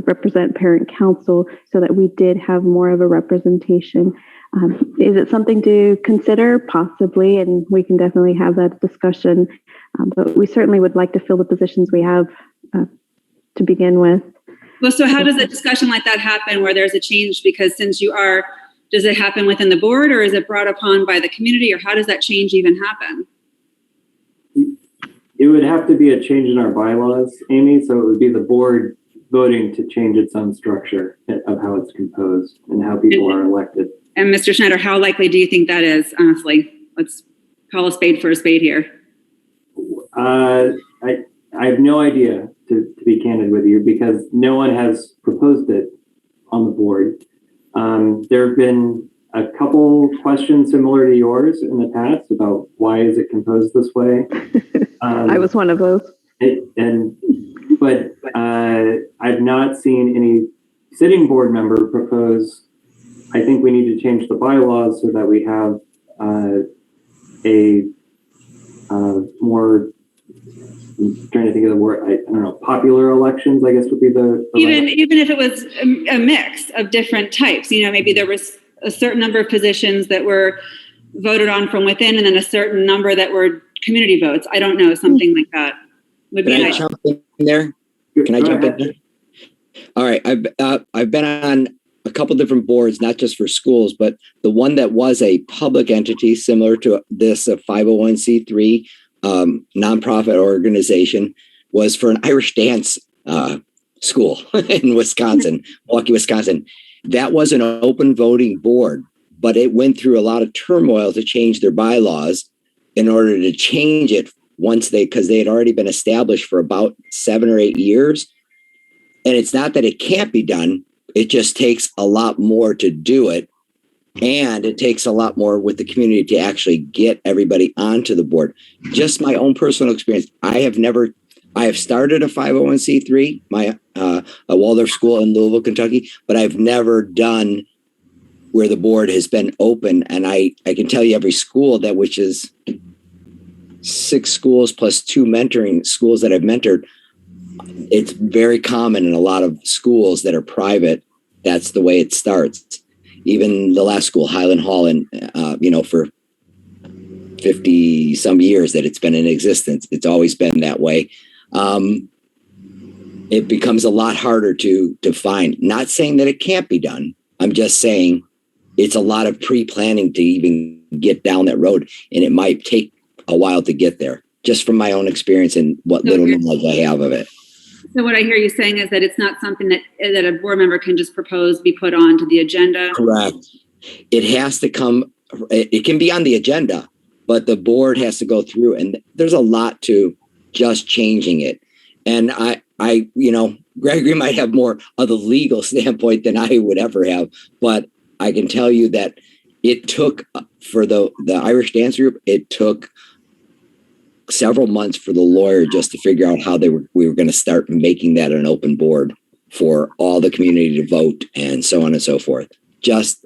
represent parent council, so that we did have more of a representation. Is it something to consider? Possibly, and we can definitely have that discussion. But we certainly would like to fill the positions we have to begin with. Well, so how does a discussion like that happen where there's a change? Because since does it happen within the board, or is it brought upon by the community, or how does that change even happen? It would have to be a change in our bylaws, Amy, so it would be the board voting to change its own structure of how it's composed and how people are elected. And Mr. Schneider, how likely do you think that is, honestly? Let's call a spade for a spade here. I have no idea, to be candid with you, because no one has proposed it on the board. There have been a couple questions similar to yours in the past about why is it composed this way. I was one of those. But I've not seen any sitting board member propose, I think we need to change the bylaws so that we have a more I'm trying to think of the word, I don't know, popular elections, I guess would be the Even if it was a mix of different types, maybe there was a certain number of positions that were voted on from within and then a certain number that were community votes. I don't know, something like that would be Can I nice. jump in there? Can I jump in there? All right. I've been on a couple different boards, not just for schools, but the one that was a public entity similar to this, a 501c3 nonprofit organization, was for an Irish dance school in Wisconsin, Milwaukee, Wisconsin. That was an open voting board, but it went through a lot of turmoil to change their bylaws in order to change it because they had already been established for about 7 or 8 years. And it's not that it can't be done. It just takes a lot more to do it. And it takes a lot more with the community to actually get everybody onto the board. Just my own personal experience. I have started a 501c3, a Waldorf school in Louisville, Kentucky, but I've never done where the board has been open. And I can tell you every school which is 6 schools plus 2 mentoring schools that I've mentored. It's very common in a lot of schools that are private. That's the way it starts. Even the last school, Highland Hall, and for 50 some years that it's been in existence, it's always been that way. It becomes a lot harder to find. Not saying that it can't be done. I'm just saying it's a lot of pre-planning to even get down that road, and it might take a while to get there. Just from my own experience and what little knowledge I have of it. So what I hear you saying is that it's not something that a board member can just propose be put onto the agenda. Correct. It has to come. It can be on the agenda, but the board has to go through, and there's a lot to just changing it. And I, Gregory might have more of the legal standpoint than I would ever have, but I can tell you that it took for the Irish dance group, it took several months for the lawyer just to figure out how we were going to start making that an open board for all the community to vote and so on and so forth.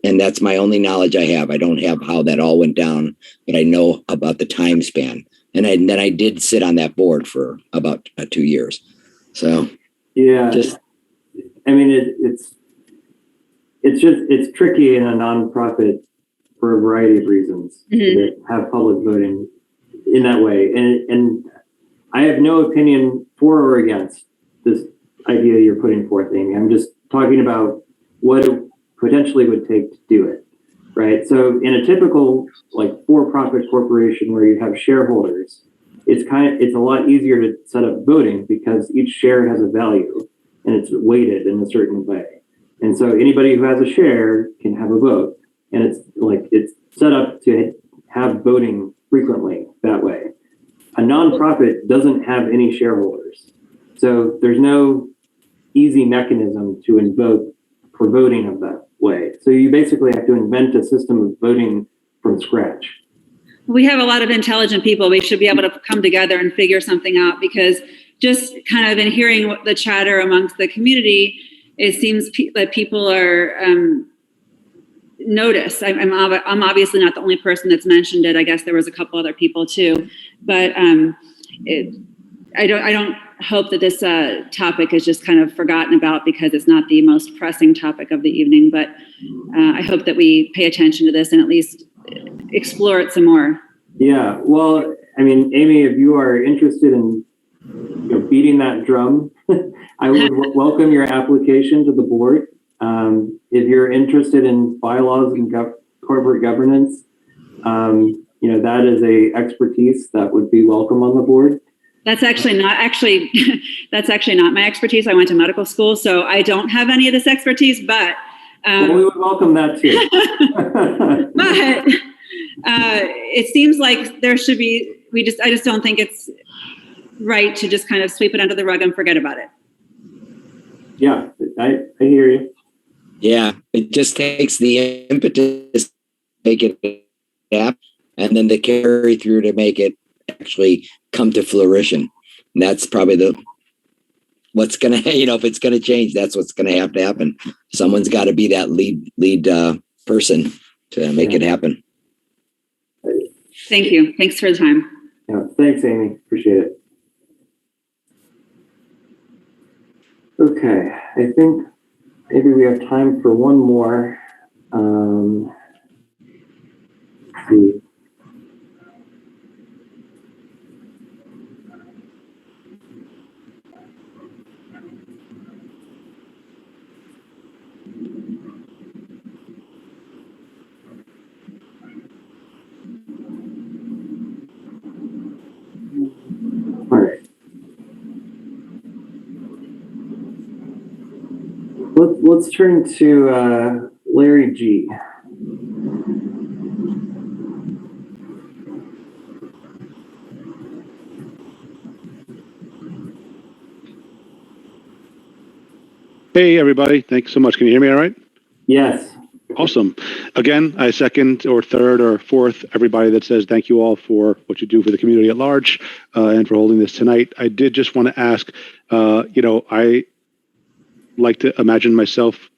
And that's my only knowledge I have. I don't have how that all went down, but I know about the time span. And then I did sit on that board for about 2 years. So yeah, it's tricky in a nonprofit for a variety of reasons to have public voting in that way. And I have no opinion for or against this idea you're putting forth, Amy. I'm just talking about what it potentially would take to do it, right? So in a typical for-profit corporation where you have shareholders, it's a lot easier to set up voting because each share has a value and it's weighted in a certain way. And so anybody who has a share can have a vote, and it's set up to have voting frequently that way. A nonprofit doesn't have any shareholders. So there's no easy mechanism to invoke for voting of that way. So you basically have to invent a system of voting from scratch. We have a lot of intelligent people. We should be able to come together and figure something out, because just kind of in hearing the chatter amongst the community, it seems that people are notice. I'm obviously not the only person that's mentioned it. I guess there was a couple other people too, but I don't hope that this topic is just kind of forgotten about because it's not the most pressing topic of the evening. But I hope that we pay attention to this and at least explore it some more. Yeah, well, Amy, if you are interested in beating that drum, I would welcome your application to the board. If you're interested in bylaws and corporate governance, that is a expertise that would be welcome on the board. That's actually not my expertise. I went to medical school, so I don't have any of this expertise, but we would welcome that too. But it seems like there should be, I just don't think it's right to just kind of sweep it under the rug and forget about it. Yeah, I hear you. Yeah, it just takes the impetus to make it happen, and then the carry through to make it actually come to fruition. And that's probably what's going to, if it's going to change, that's what's going to happen. Someone's got to be that lead person to make it happen. Thank you. Thanks for the time. Yeah, thanks, Amy. Appreciate it. Okay, I think maybe we have time for one more. Let's see. All right. Let's turn to Larry G. Hey, everybody. Thanks so much. Can you hear me all right? Yes. Awesome. Again, I second or third or fourth everybody that says thank you all for what you do for the community at large and for holding this tonight. I did just want to ask, I like to imagine myself,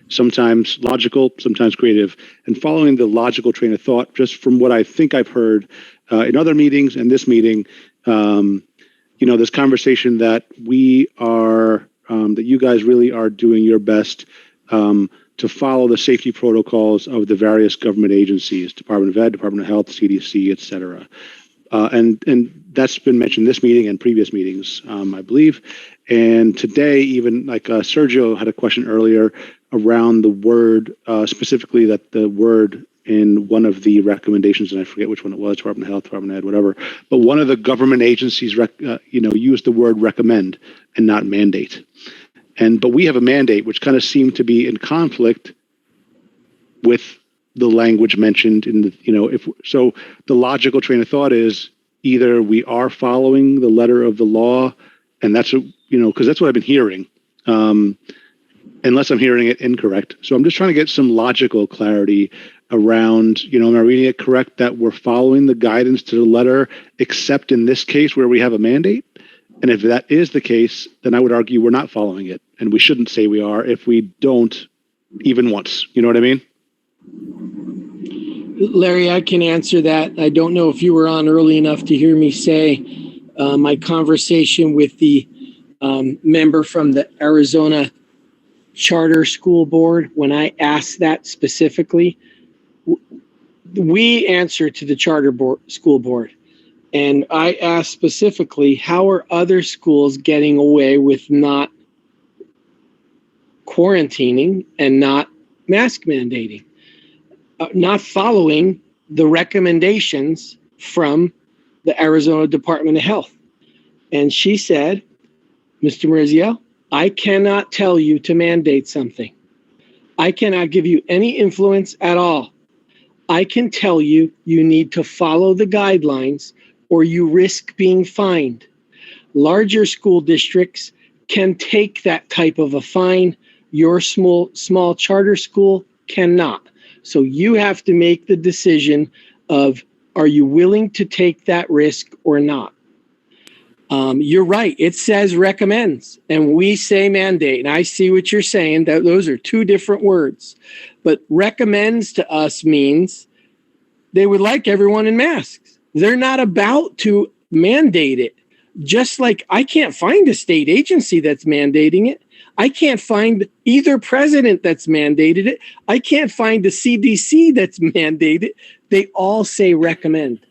sometimes logical, sometimes creative, and following the logical train of thought, just from what I think I've heard in other meetings and this meeting, this conversation that we are, that you guys really are doing your best to follow the safety protocols of the various government agencies, Department of Ed, Department of Health, CDC, et cetera. And that's been mentioned this meeting and previous meetings, I believe. And today, even like Sergio had a question earlier around the word, specifically that the word in one of the recommendations, and I forget which one it was, Department of Health, Department of Ed, whatever, but one of the government agencies, used the word recommend and not mandate. But we have a mandate, which kind of seemed to be in conflict with the language mentioned in the, the logical train of thought is either we are following the letter of the law, and that's, because that's what I've been hearing, unless I'm hearing it incorrect. So I'm just trying to get some logical clarity around, am I reading it correct that we're following the guidance to the letter, except in this case where we have a mandate? And if that is the case, then I would argue we're not following it. And we shouldn't say we are if we don't even once. You know what I mean? Larry, I can answer that. I don't know if you were on early enough to hear me say my conversation with the member from the Arizona Charter School Board. When I asked that specifically, we answer to the school board. And I asked specifically, how are other schools getting away with not quarantining and not mask mandating, not following the recommendations from the Arizona Department of Health? And she said, Mr. Marizio, I cannot tell you to mandate something. I cannot give you any influence at all. I can tell you you need to follow the guidelines or you risk being fined. Larger school districts can take that type of a fine. Your small charter school cannot. So you have to make the decision of, are you willing to take that risk or not? You're right. It says recommends and we say mandate. And I see what you're saying, that those are two different words. But recommends to us means they would like everyone in masks. They're not about to mandate it. Just like I can't find a state agency that's mandating it. I can't find either president that's mandated it. I can't find the CDC that's mandated. They all say recommend.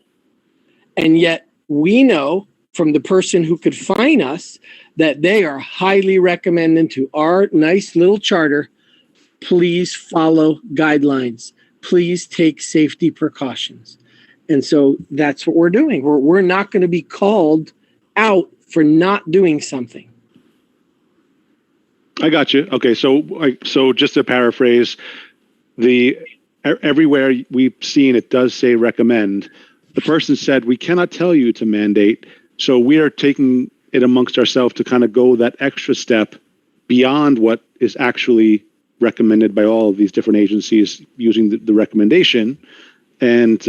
And yet we know from the person who could fine us that they are highly recommending to our nice little charter, please follow guidelines. Please take safety precautions. And so that's what we're doing. We're not going to be called out for not doing something. I got you. Okay, so just to paraphrase, everywhere we've seen it does say recommend. The person said we cannot tell you to mandate, so we are taking it amongst ourselves to kind of go that extra step beyond what is actually recommended by all of these different agencies, using the recommendation and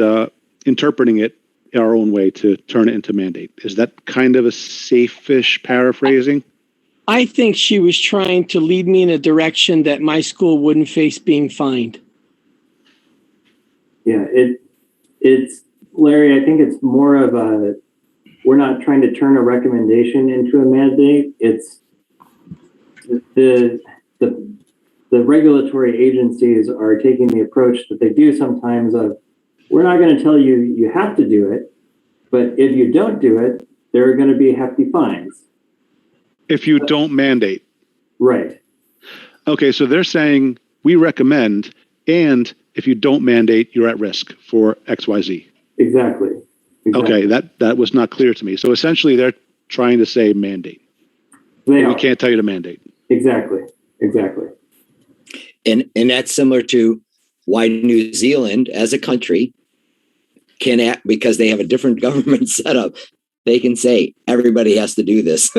interpreting it our own way to turn it into mandate. Is that kind of a safe-ish paraphrasing? I think she was trying to lead me in a direction that my school wouldn't face being fined. Yeah, it's Larry, I think it's more of a, we're not trying to turn a recommendation into a mandate. It's the regulatory agencies are taking the approach that they do sometimes of, we're not going to tell you you have to do it, but if you don't do it, there are going to be hefty fines. If you don't mandate. Right. Okay, so they're saying we recommend, and if you don't mandate, you're at risk for XYZ. Exactly. Okay, that was not clear to me. So essentially they're trying to say mandate. We can't tell you to mandate. Exactly. And that's similar to why New Zealand as a country can act, because they have a different government setup. They can say everybody has to do this,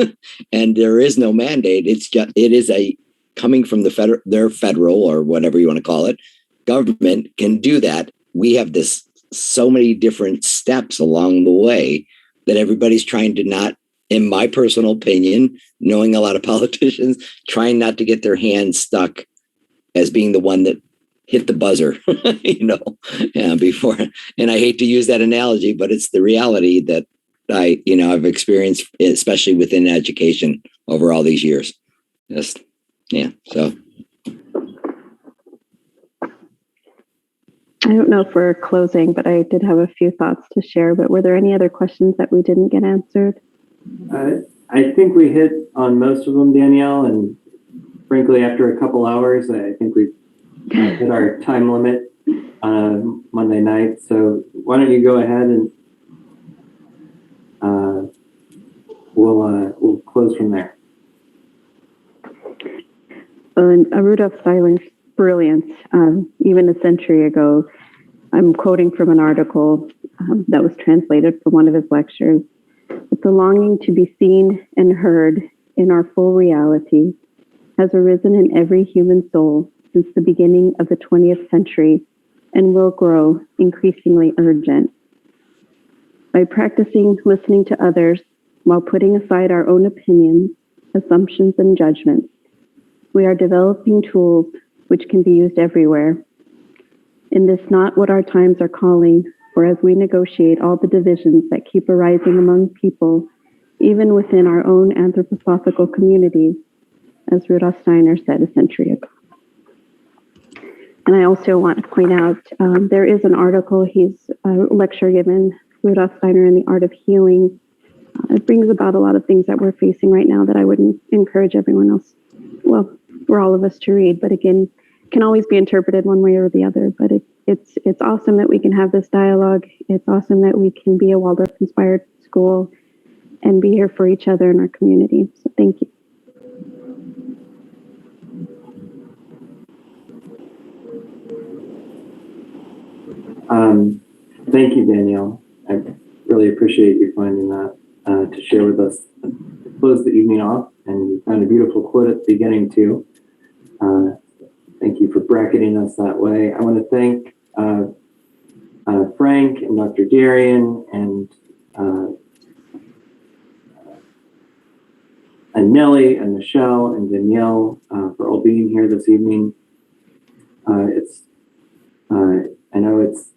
and there is no mandate. It is coming from their federal or whatever you want to call it. Government can do that. We have so many different steps along the way that everybody's trying to not, in my personal opinion, knowing a lot of politicians, trying not to get their hands stuck as being the one that hit the buzzer, before. And I hate to use that analogy, but it's the reality that I've experienced, especially within education over all these years. So. I don't know if we're closing, but I did have a few thoughts to share. But were there any other questions that we didn't get answered? I think we hit on most of them, Danielle, and frankly, after a couple hours, I think we hit our time limit on Monday night. So why don't you go ahead and we'll close from there. Rudolf Steiner's brilliance. Even a century ago, I'm quoting from an article that was translated from one of his lectures. But the longing to be seen and heard in our full reality has arisen in every human soul since the beginning of the 20th century and will grow increasingly urgent. By practicing listening to others while putting aside our own opinions, assumptions, and judgments, we are developing tools which can be used everywhere. In this not what our times are calling, for as we negotiate all the divisions that keep arising among people, even within our own anthroposophical communities, as Rudolf Steiner said a century ago. And I also want to point out, there is an article, he's a lecture given, Rudolf Steiner and the Art of Healing. It brings about a lot of things that we're facing right now that I would encourage everyone else, well, for all of us to read, but again, can always be interpreted one way or the other. But it's awesome that we can have this dialogue. It's awesome that we can be a Waldorf-inspired school and be here for each other in our community. So thank you. Thank you, Danielle. I really appreciate you finding that to share with us to close the evening off. And you found a beautiful quote at the beginning too. Thank you for bracketing us that way. I want to thank Frank and Dr. Darian and Nellie and Michelle and Danielle for all being here this evening. I know it's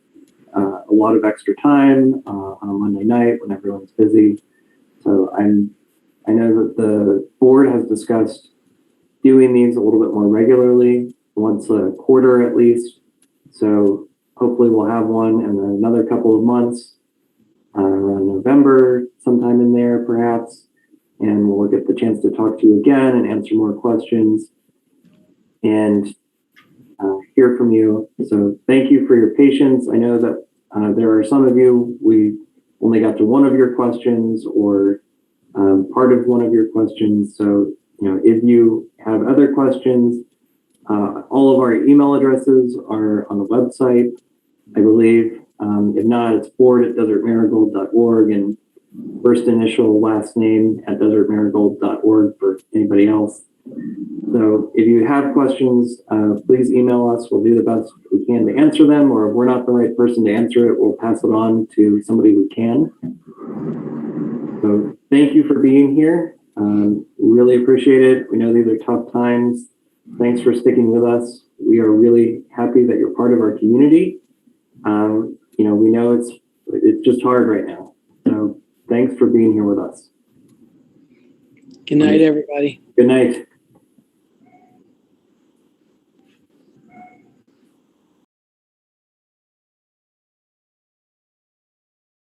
a lot of extra time on a Monday night when everyone's busy. So I know that the board has discussed doing these a little bit more regularly, once a quarter at least. So hopefully we'll have one in another couple of months, around November, sometime in there perhaps. And we'll get the chance to talk to you again and answer more questions and hear from you. So thank you for your patience. I know that there are some of you, we only got to one of your questions or part of one of your questions. So, if you have other questions, all of our email addresses are on the website, I believe. If not, it's board@desertmarigold.org and first initial, last name @desertmarigold.org for anybody else. So if you have questions, please email us. We'll do the best we can to answer them, or if we're not the right person to answer it, we'll pass it on to somebody who can. So thank you for being here. Really appreciate it. We know these are tough times. Thanks for sticking with us. We are really happy that you're part of our community. We know it's just hard right now. So thanks for being here with us. Good night, everybody. Good night.